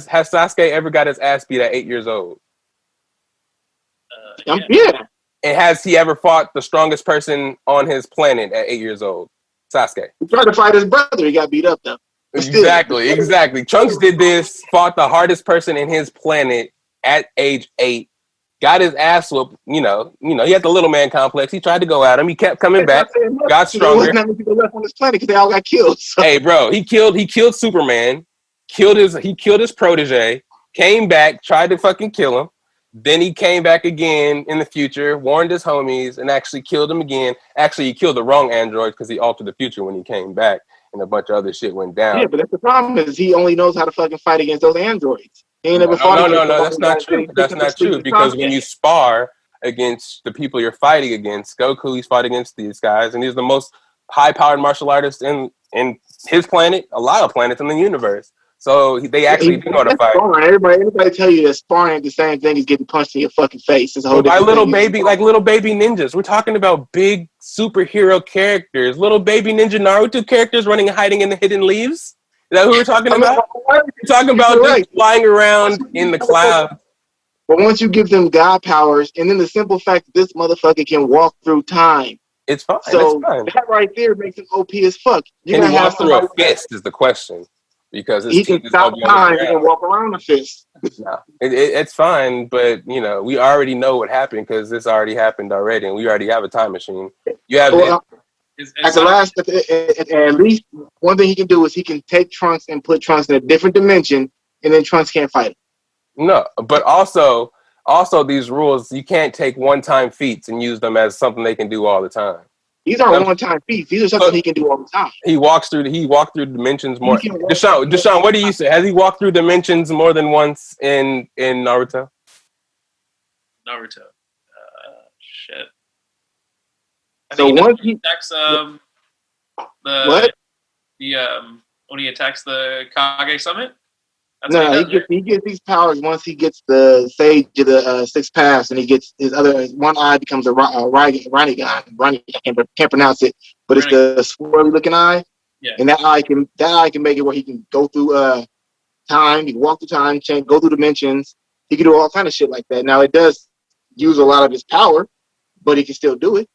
Sasuke ever got his ass beat at 8 years old? Yeah. And has he ever fought the strongest person on his planet at 8 years old? Sasuke. He tried to fight his brother. He got beat up though. Exactly. Trunks did this, fought the hardest person in his planet at age 8, got his ass whooped. You know, he had the little man complex. He tried to go at him. He kept coming back, got stronger. There wasn't that many people left on this planet because they all got killed. So. Hey, bro, he killed Superman, killed his protege, came back, tried to fucking kill him. Then he came back again in the future, warned his homies, and actually killed him again. Actually, he killed the wrong android because he altered the future when he came back. And a bunch of other shit went down. Yeah, but that's the problem is he only knows how to fucking fight against those androids. He ain't never fought. No, that's not true. That's not true because when you spar against the people you're fighting against, Goku, he's fought against these guys, and he's the most high-powered martial artist in his planet, a lot of planets in the universe. So they actually do know how to fight. Everybody tell you that sparring ain't the same thing as getting punched in your fucking face. It's a whole little baby ninjas. We're talking about big superhero characters, little baby ninja Naruto characters running and hiding in the hidden leaves. Is that who we're talking about? We're talking about just flying around in the clouds. But once you give them God powers, and then the simple fact that this motherfucker can walk through time. It's fine. So that right there makes him OP as fuck. Can he walk through a fist is the question. Because he can stop time, he can walk around the fist. No, it's fine, but we already know what happened because this already happened already, and we already have a time machine. You have at least one thing he can do is he can take Trunks and put Trunks in a different dimension, and then Trunks can't fight him. No, but also these rules, you can't take one-time feats and use them as something they can do all the time. These aren't one-time feats. These are something he can do all the time. He walked through dimensions more. Dsean, what do you say? Has he walked through dimensions more than once in Naruto? Shit. So once he attacks when he attacks the Kage Summit. He gets these powers once he gets the Sage of the Six Paths, and he gets his other one eye becomes a Ronnie, I can't pronounce it, but it's the swirly looking eye. Yeah. And that eye can make it where he can go through time, he can walk through time, go through dimensions. He can do all kind of shit like that. Now it does use a lot of his power, but he can still do it.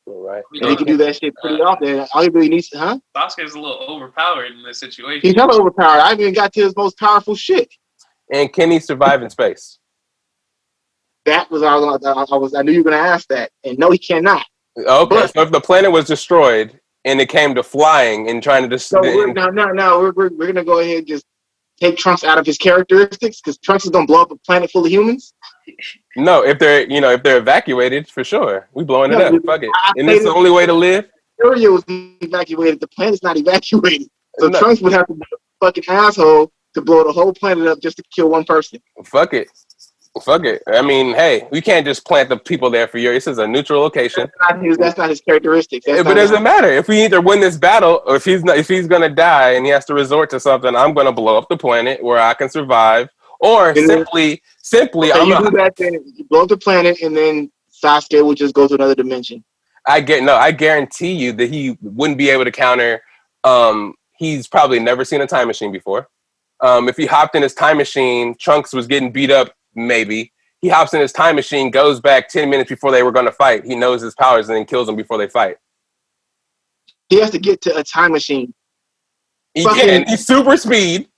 Right. And he can do that shit pretty often. All he really needs to, Sasuke's a little overpowered in this situation. He's hella overpowered. I haven't even got to his most powerful shit. And can he survive in space? That was I knew you were gonna ask that, and no, he cannot. Okay, But, so if the planet was destroyed and it came to flying and trying to so we're gonna go ahead and just take Trunks out of his characteristics because Trunks is gonna blow up a planet full of humans. No, if they're evacuated, for sure, we blowing it up. Fuck it, and it's the only way to live. Area was evacuated. The planet's not evacuated, so No. Trunks would have to be a fucking asshole to blow the whole planet up just to kill one person. Fuck it. I mean, hey, we can't just plant the people there for years. This is a neutral location. That's not his characteristics. But it doesn't matter if we either win this battle or if he's gonna die and he has to resort to something. I'm gonna blow up the planet where I can survive, or simply. Okay, you do that, then you blow up the planet, and then Sasuke will just go to another dimension. I guarantee you that he wouldn't be able to counter. He's probably never seen a time machine before. If he hopped in his time machine, Trunks was getting beat up. Maybe he hops in his time machine, goes back 10 minutes before they were going to fight. He knows his powers and then kills them before they fight. He has to get to a time machine. He can. He's super speed.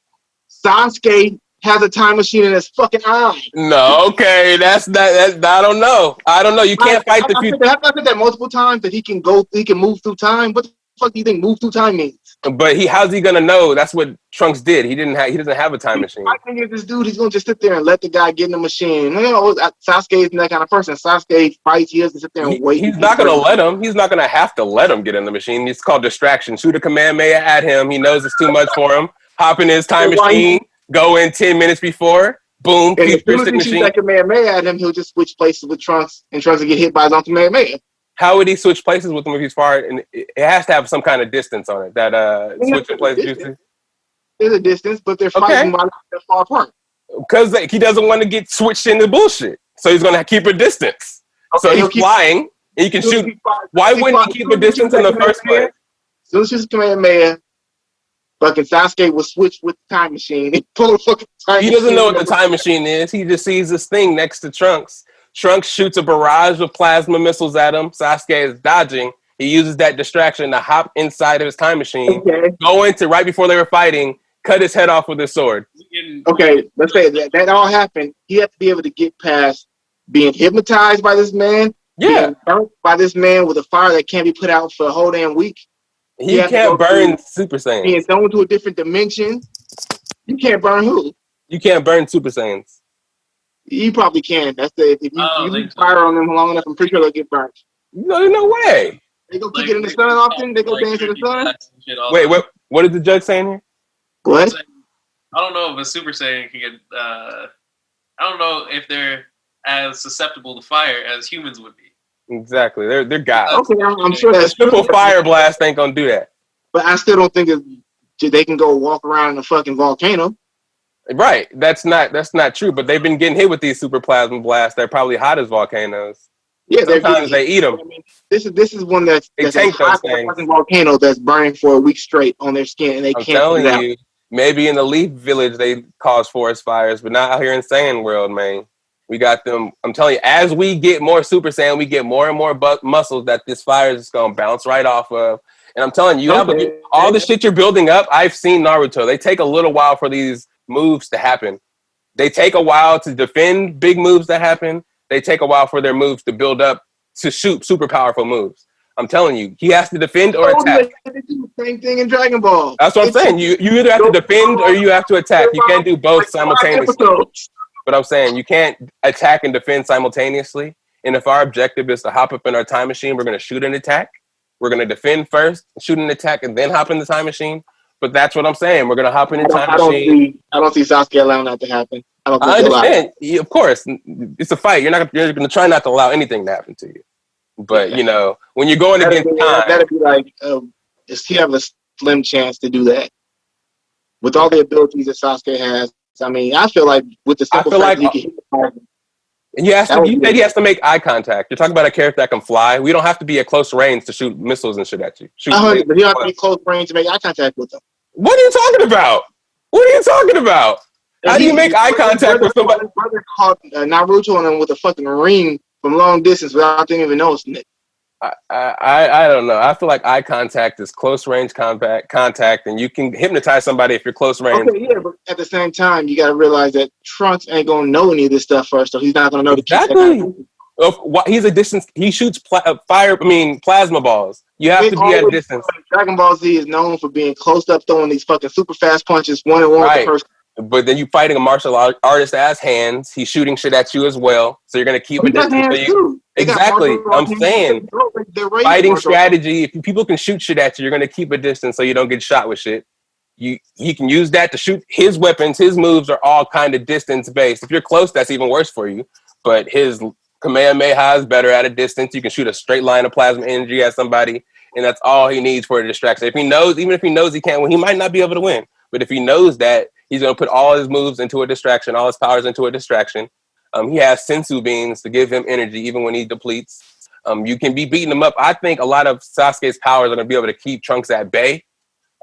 Sasuke has a time machine in his fucking eye. No, okay, that's that. I don't know. You can't fight the future. I've said that multiple times that he can move through time. What the fuck do you think move through time means? But how's he gonna know? That's what Trunks did. He doesn't have a time machine. I think if this dude, he's gonna just sit there and let the guy get in the machine. Sasuke isn't that kind of person. Sasuke fights. He doesn't sit there and wait. He's not gonna let him. He's not gonna have to let him get in the machine. It's called distraction. Shoot a Kamehameha at him. He knows it's too much for him. Hop in his time machine. Go in 10 minutes before. Boom. And as soon as he shoots that Kamehameha at him, he'll just switch places with Trunks, and Trunks will get hit by his own Kamehameha. How would he switch places with him if he's far? And it has to have some kind of distance on it. That switching places. There's a distance, but they're fighting while they're far apart. Because he doesn't want to get switched into bullshit, so he's going to keep a distance. Okay, so he's flying, and you can shoot. Why wouldn't he keep a distance in the first place? As soon as he's Kamehameha, fucking Sasuke will switch with the time machine. He doesn't know what the time machine is. He just sees this thing next to Trunks. Trunks shoots a barrage of plasma missiles at him. Sasuke is dodging. He uses that distraction to hop inside of his time machine, go into right before they were fighting, cut his head off with his sword. Okay, let's say that all happened. He had to be able to get past being hypnotized by this man, being burnt by this man with a fire that can't be put out for a whole damn week. He can't burn Super Saiyans. Being thrown to a different dimension. You can't burn who? You can't burn Super Saiyans. You probably can. That's the if you leave fire on them long enough, I'm pretty sure they'll get burnt. No way. They go kick it in the sun often. They go dance in the sun. Wait, what is the judge saying here? What? I don't know if a Super Saiyan can get. I don't know if they're as susceptible to fire as humans would be. Exactly, they're gods. Okay, I'm sure that simple fire blast ain't gonna do that. But I still don't think they can go walk around in a fucking volcano. Right, that's not true. But they've been getting hit with these super plasma blasts. They're probably hot as volcanoes. Yeah, sometimes they eat them. I mean, this is one that's a hot fucking volcano that's burning for a week straight on their skin, and they can't. I'm telling you, maybe in the Leaf Village they cause forest fires, but not out here in Saiyan World, man. We got them. I'm telling you, as we get more Super Saiyan, we get more and more muscles that this fire is going to bounce right off of. And I'm telling you, all the shit you're building up, I've seen Naruto. They take a little while for these moves to happen. They take a while to defend big moves that happen. They take a while for their moves to build up to shoot super powerful moves. I'm telling you, he has to defend or attack. Same thing in Dragon Ball. That's what I'm saying. You either have to defend or you have to attack. You can't do both simultaneously. But I'm saying you can't attack and defend simultaneously. And if our objective is to hop up in our time machine, we're going to shoot and attack. We're going to defend first, shoot and attack, and then hop in the time machine. But that's what I'm saying. We're going to hop in the time machine. I don't see Sasuke allowing that to happen. I understand. Of course, it's a fight. You're going to try not to allow anything to happen to you. But, you know, when you're going against time. That'd be like, does he have a slim chance to do that? With all the abilities that Sasuke has, I mean, I feel like with the simple fact that he can hit the target. You said he has to make eye contact. You're talking about a character that can fly. We don't have to be at close range to shoot missiles and shit at you. But you don't have to be close range to make eye contact with them. What are you talking about? How do you make eye contact with somebody? His brother caught Naruto on him with a fucking ring from long distance without them even noticing it. I don't know. I feel like eye contact is close range contact, and you can hypnotize somebody if you're close range. Okay, yeah, but at the same time, you got to realize that Trunks ain't gonna know any of this stuff first, so he's not gonna know to keep that kind Exactly. of He's a distance. He shoots plasma balls. You have to be at a distance. Dragon Ball Z is known for being close up, throwing these fucking super fast punches, one-on-one with the Right. person. But then you fighting a martial artist that has hands. He's shooting shit at you as well. So you're gonna keep a distance. Exactly. I'm saying fighting strategy. If people can shoot shit at you, you're gonna keep a distance so you don't get shot with shit. He can use that to shoot his weapons. His moves are all kind of distance based. If you're close, that's even worse for you. But his Kamehameha is better at a distance. You can shoot a straight line of plasma energy at somebody, and that's all he needs for a distraction. Even if he knows he can't win, he might not be able to win. But if he knows that, he's going to put all his moves into a distraction, all his powers into a distraction. He has sensu beans to give him energy even when he depletes. You can be beating him up. I think a lot of Sasuke's powers are going to be able to keep Trunks at bay,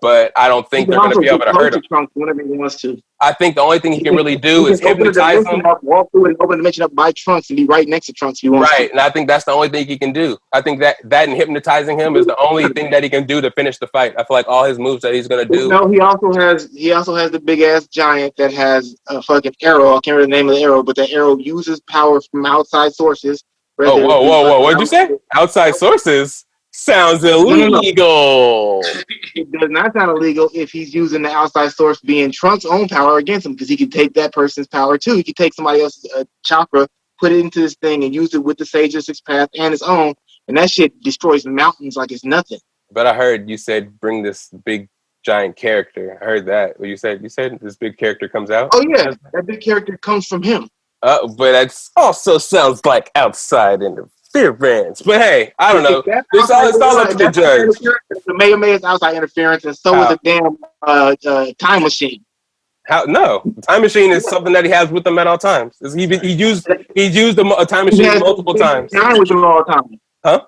but I don't think they're going to be able to hurt him. Trunks whenever he wants to. I think the only thing he can really do is hypnotize him. Walk through and open the dimension up by Trunks and be right next to Trunks if he wants. Right, and I think that's the only thing he can do. I think that and hypnotizing him is the only thing that he can do to finish the fight. I feel like all his moves that he's going to do. No, he also has the big ass giant that has a fucking arrow. I can't remember the name of the arrow, but that arrow uses power from outside sources. Whoa! What'd you say? Outside sources? Sounds illegal. It does not sound illegal if he's using the outside source being Trunks' own power against him, because he can take that person's power too. He can take somebody else's chakra, put it into this thing, and use it with the Sage of Six Path and his own, and that shit destroys mountains like it's nothing. But I heard you said bring this big giant character. I heard that. What you said this big character comes out? Oh yeah, that big character comes from him. But that also sounds like outside interference. But hey, I don't know. It's all up to the judge. The Kamehameha is outside interference, and so is the damn time machine. No, the time machine is something that he has with him at all times. He used a time machine multiple times. Time with him all the time. Huh?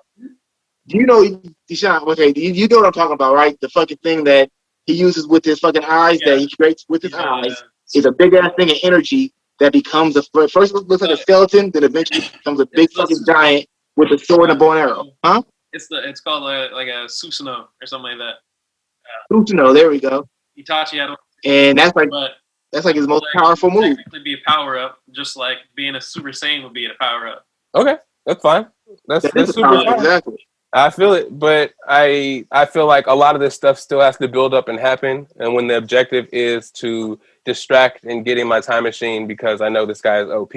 Do you know, Dsean? Okay, you know what I'm talking about, right? The fucking thing that he uses with his fucking eyes, that he creates with his eyes, is a big ass thing of energy that becomes first it looks like a skeleton, then eventually becomes a big fucking giant with a sword and a bow and arrow. Huh? It's called like a Susanoo or something like that. Susanoo, there we go. Itachi, I don't. And that's like his most powerful move. Technically, be a power up, just like being a Super Saiyan would be a power up. Okay, that's fine. That's super fine. Exactly. I feel it, but I feel like a lot of this stuff still has to build up and happen. And when the objective is to distract and get in my time machine because I know this guy is OP,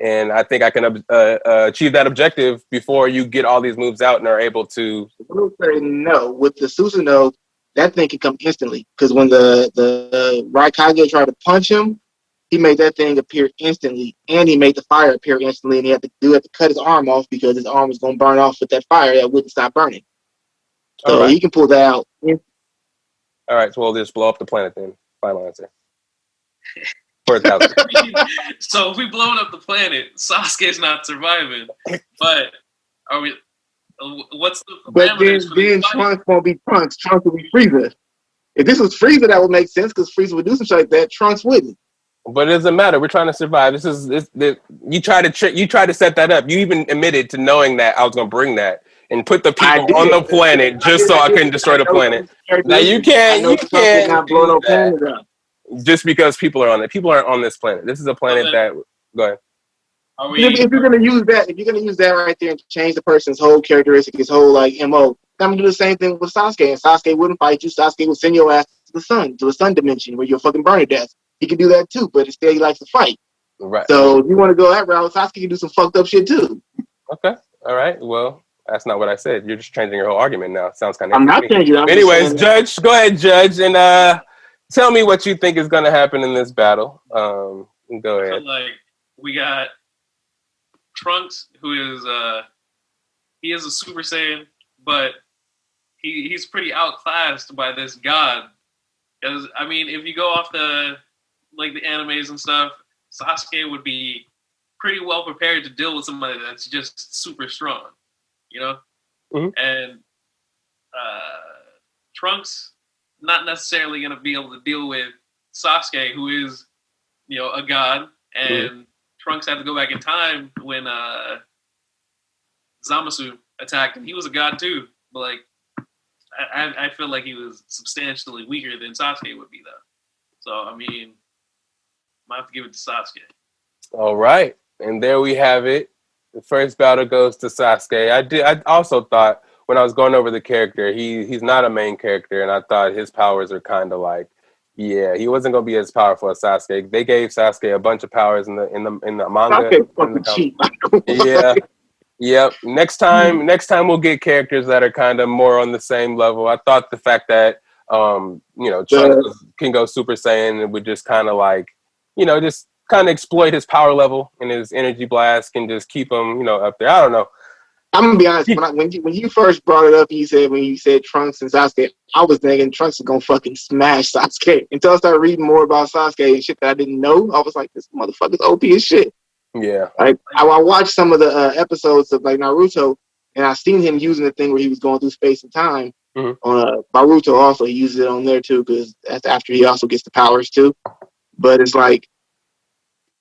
and I think I can achieve that objective before you get all these moves out and are able to. No, with the Susanoo, that thing can come instantly. Because when the Raikage tried to punch him, he made that thing appear instantly, and he made the fire appear instantly, and he had to cut his arm off because his arm was going to burn off with that fire that wouldn't stop burning. So he can pull that out. All right, so we'll just blow up the planet then. Final answer. So if we blowing up the planet, Sasuke's not surviving. But are we? What's the parameters? But then Trunks won't be Trunks. Trunks will be Frieza. If this was Frieza, that would make sense because Frieza would do some shit like that. Trunks wouldn't. But it doesn't matter. We're trying to survive. You try to set that up. You even admitted to knowing that I was going to bring that and put the people on the planet just so I couldn't destroy the planet. Now you can't not blow no planet up. Just because people are on it. People aren't on this planet. This is a planet that. Go ahead. If you're gonna use that right there and change the person's whole characteristic, his whole like MO, I'm gonna do the same thing with Sasuke. And Sasuke wouldn't fight you. Sasuke would send your ass to the sun dimension where you'll fucking burn to death. He can do that too, but instead he likes to fight. Right. So if you want to go that route, Sasuke can do some fucked up shit too. Okay. All right. Well, that's not what I said. You're just changing your whole argument now. It sounds kind of. I'm not changing. Anyways, Judge, go ahead, Judge, and tell me what you think is going to happen in this battle. Go ahead. So, like, we got Trunks, who is he is a Super Saiyan, but he's pretty outclassed by this god. Because I mean, if you go off the animes and stuff, Sasuke would be pretty well prepared to deal with somebody that's just super strong, you know. Mm-hmm. And Trunks not necessarily going to be able to deal with Sasuke, who is, you know, a god, and Trunks had to go back in time when Zamasu attacked him. He was a god too, but like I feel like he was substantially weaker than Sasuke would be though. So I mean, might have to give it to Sasuke. All right, and there we have it. The first battle goes to Sasuke. I also thought when I was going over the character, he's not a main character, and I thought his powers are kind of like, yeah, he wasn't gonna be as powerful as Sasuke. They gave Sasuke a bunch of powers in the manga. Sasuke fucking cheap. Yeah. Yep. Next time we'll get characters that are kind of more on the same level. I thought the fact that Trunks can go Super Saiyan and would just kind of like, just kind of exploit his power level and his energy blast can just keep him, up there. I don't know. I'm gonna be honest. When you first brought it up, when you said Trunks and Sasuke, I was thinking Trunks is gonna fucking smash Sasuke. Until I started reading more about Sasuke and shit that I didn't know, I was like, this motherfucker's OP as shit. Yeah. Like I watched some of the episodes of like Naruto, and I seen him using the thing where he was going through space and time. Mm-hmm. On Boruto also, he uses it on there too, because that's after he also gets the powers too. But it's like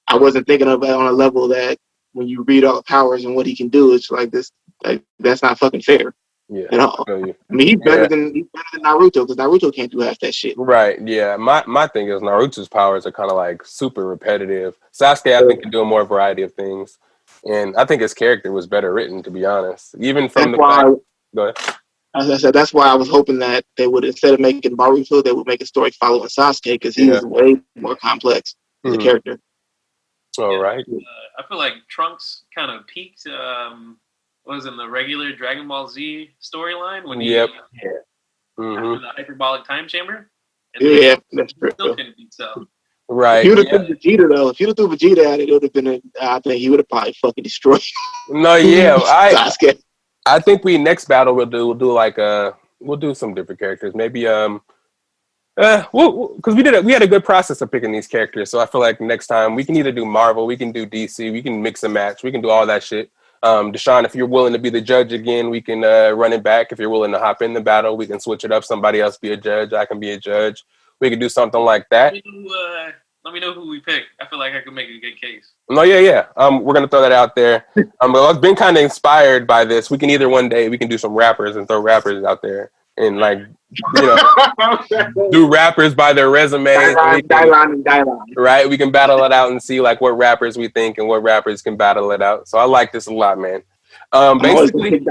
I wasn't thinking of it on a level that when you read all the powers and what he can do, it's like this. Like, that's not fucking fair. Yeah. At all. I mean, he's better than Naruto, because Naruto can't do half that shit. Right. Yeah. My thing is Naruto's powers are kind of like super repetitive. Sasuke, I think, can do a more variety of things, and I think his character was better written, to be honest. Even from go ahead. As I said, that's why I was hoping that they would, instead of making Boruto, they would make a story following Sasuke, because he was way more complex as a character. All right. I feel like Trunks kind of peaked. Was in the regular Dragon Ball Z storyline when he after the hyperbolic time chamber. And that's true. Still couldn't beat Cell. Right. If you'd have threw Vegeta though, if you'd have threw Vegeta at it, it would have been I think he would have probably fucking destroyed. No, yeah, Sasuke. I think next battle we'll do some different characters. Maybe because we had a good process of picking these characters, so I feel like next time we can either do Marvel, we can do DC, we can mix and match, we can do all that shit. Dsean, if you're willing to be the judge again, we can run it back. If you're willing to hop in the battle, we can switch it up. Somebody else be a judge. I can be a judge. We could do something like that. Let me know who we pick. I feel like I could make a good case. No, yeah. We're gonna throw that out there. I've been kind of inspired by this. We can either one day we can do some rappers and throw rappers out there and do rappers by their resumes. Right? We can battle it out and see like what rappers we think and what rappers can battle it out. So I like this a lot, man. Basically,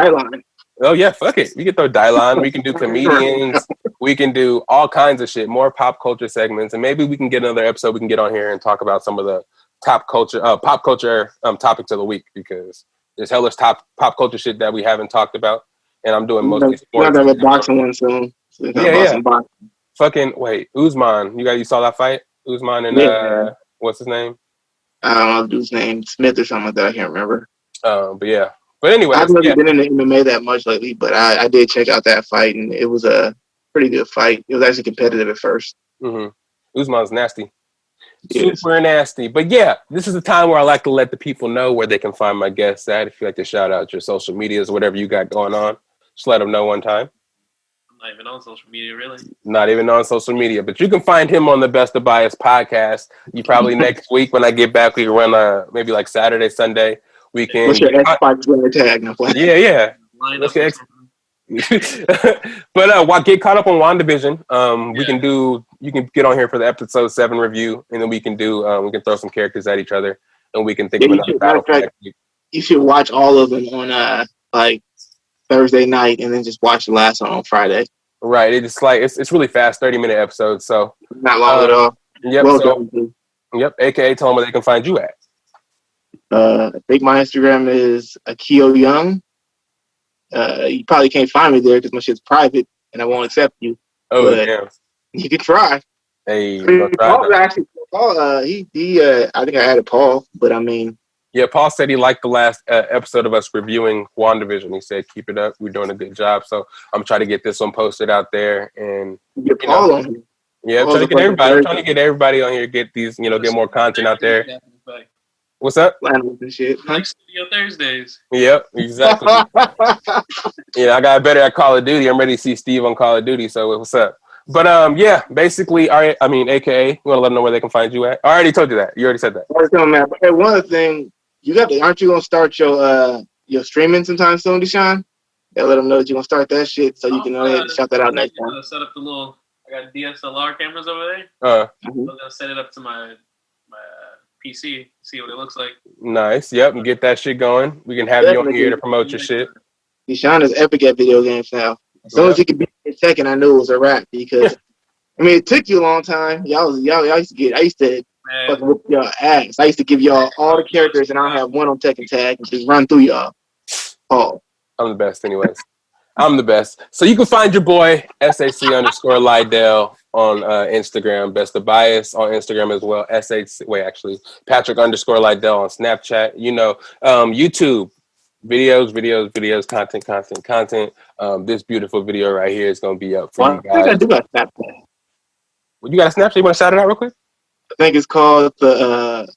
oh yeah, fuck it. We can throw Dylon. We can do comedians. We can do all kinds of shit. More pop culture segments, and maybe we can get another episode. We can get on here and talk about some of the pop culture topics of the week, because there's hellish pop culture shit that we haven't talked about. And I'm doing mostly sports. We're gonna have a boxing one soon. So yeah. Fucking wait, Usman. You saw that fight? Usman and what's his name? I don't know the dude's name, Smith or something like that. I can't remember. But yeah. But anyway, I've never been in the MMA that much lately, but I did check out that fight, and it was a pretty good fight. It was actually competitive at first. Mm-hmm. Usman's nasty. Super nasty. But yeah, this is the time where I like to let the people know where they can find my guests at. If you like to shout out your social medias, whatever you got going on, just let them know one time. I'm not even on social media, really. Not even on social media, but you can find him on the Best of Bias podcast. You probably next week when I get back, we can run maybe like Saturday, Sunday. We can. What's your X-Fight tag? Yeah. But get caught up on WandaVision. You can get on here for the episode 7 review, and then we can throw some characters at each other, and we can think of another battle for next week. You should watch all of them on like Thursday night, and then just watch the last one on Friday. Right. It's like it's really fast, 30-minute episodes, so not long at all. Yep. AKA, tell them where they can find you at. I think my Instagram is Akio Young. You probably can't find me there because my shit's private and I won't accept you. Oh, damn. You can try. Hey, Paul, I think I added Paul, but I mean. Yeah, Paul said he liked the last episode of us reviewing WandaVision. He said, keep it up. We're doing a good job. So I'm trying to get this one posted out there. And get Paul on here. Yeah, I'm trying to get everybody on here, get these, get more content out there. What's up? And shit. Like Studio Thursdays. Yep, exactly. I got better at Call of Duty. I'm ready to see Steve on Call of Duty. So what's up? But basically, AKA, you want to let them know where they can find you at? I already told you that. You already said that. But hey, one other thing, aren't you gonna start your streaming sometime soon, Dsean? Yeah, let them know that you're gonna start that shit, so you can go ahead and shout that out next time. Set up the little. I got DSLR cameras over there. Mm-hmm. I'm gonna set it up to my PC, see what it looks like. Nice. Yep, and get that shit going. We can have you on here to promote your shit. Dsean is epic at video games now. As soon as he could be in second, I knew it was a wrap because I mean it took you a long time. Y'all used to fucking whoop y'all ass. I used to give y'all all the characters and I'll have one on Tekken Tag and just run through y'all. Oh. I'm the best anyways. I'm the best. So you can find your boy SAC_Lydell on Instagram, Best of Bias on Instagram as well. Patrick _Lydell on Snapchat. You know, YouTube, videos, content. This beautiful video right here is gonna be up for you guys. I think I do got Snapchat. Well, you got a Snapchat? You want to shout it out real quick? I think it's called the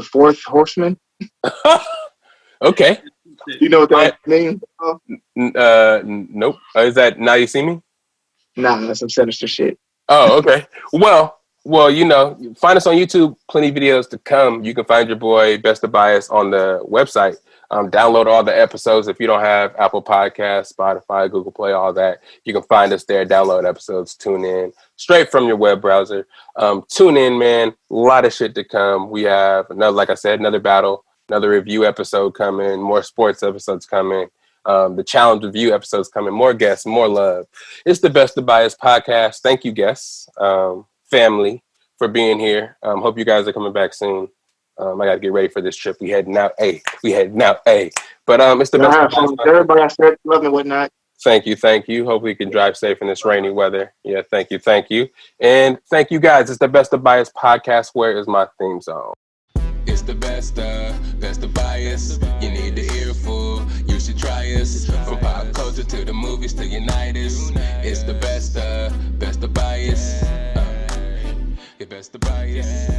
Fourth Horseman. Okay. You know what that means? Nope. Is that Now You See Me? Nah, that's some sinister shit. Oh, okay. Well, you know, find us on YouTube. Plenty videos to come. You can find your boy Best of Bias on the website. Download all the episodes. If you don't have Apple Podcasts, Spotify, Google Play, all that, you can find us there. Download episodes. Tune in straight from your web browser. Tune in, man. A lot of shit to come. We have another battle. Another review episode coming, more sports episodes coming, the challenge review episodes coming, more guests, more love. It's the Best of Bias podcast. Thank you, guests, family, for being here. Hope you guys are coming back soon. I got to get ready for this trip. We heading out, But it's the Best of Bias. Everybody out there, love and whatnot. Thank you. Hopefully you can drive safe in this rainy weather. Yeah, thank you. And thank you, guys. It's the Best of Bias podcast. Where is my theme song? It's the best of bias. You need the earful, you should try us. From pop culture to the movies to Unitas. It's the best of bias. Best of bias.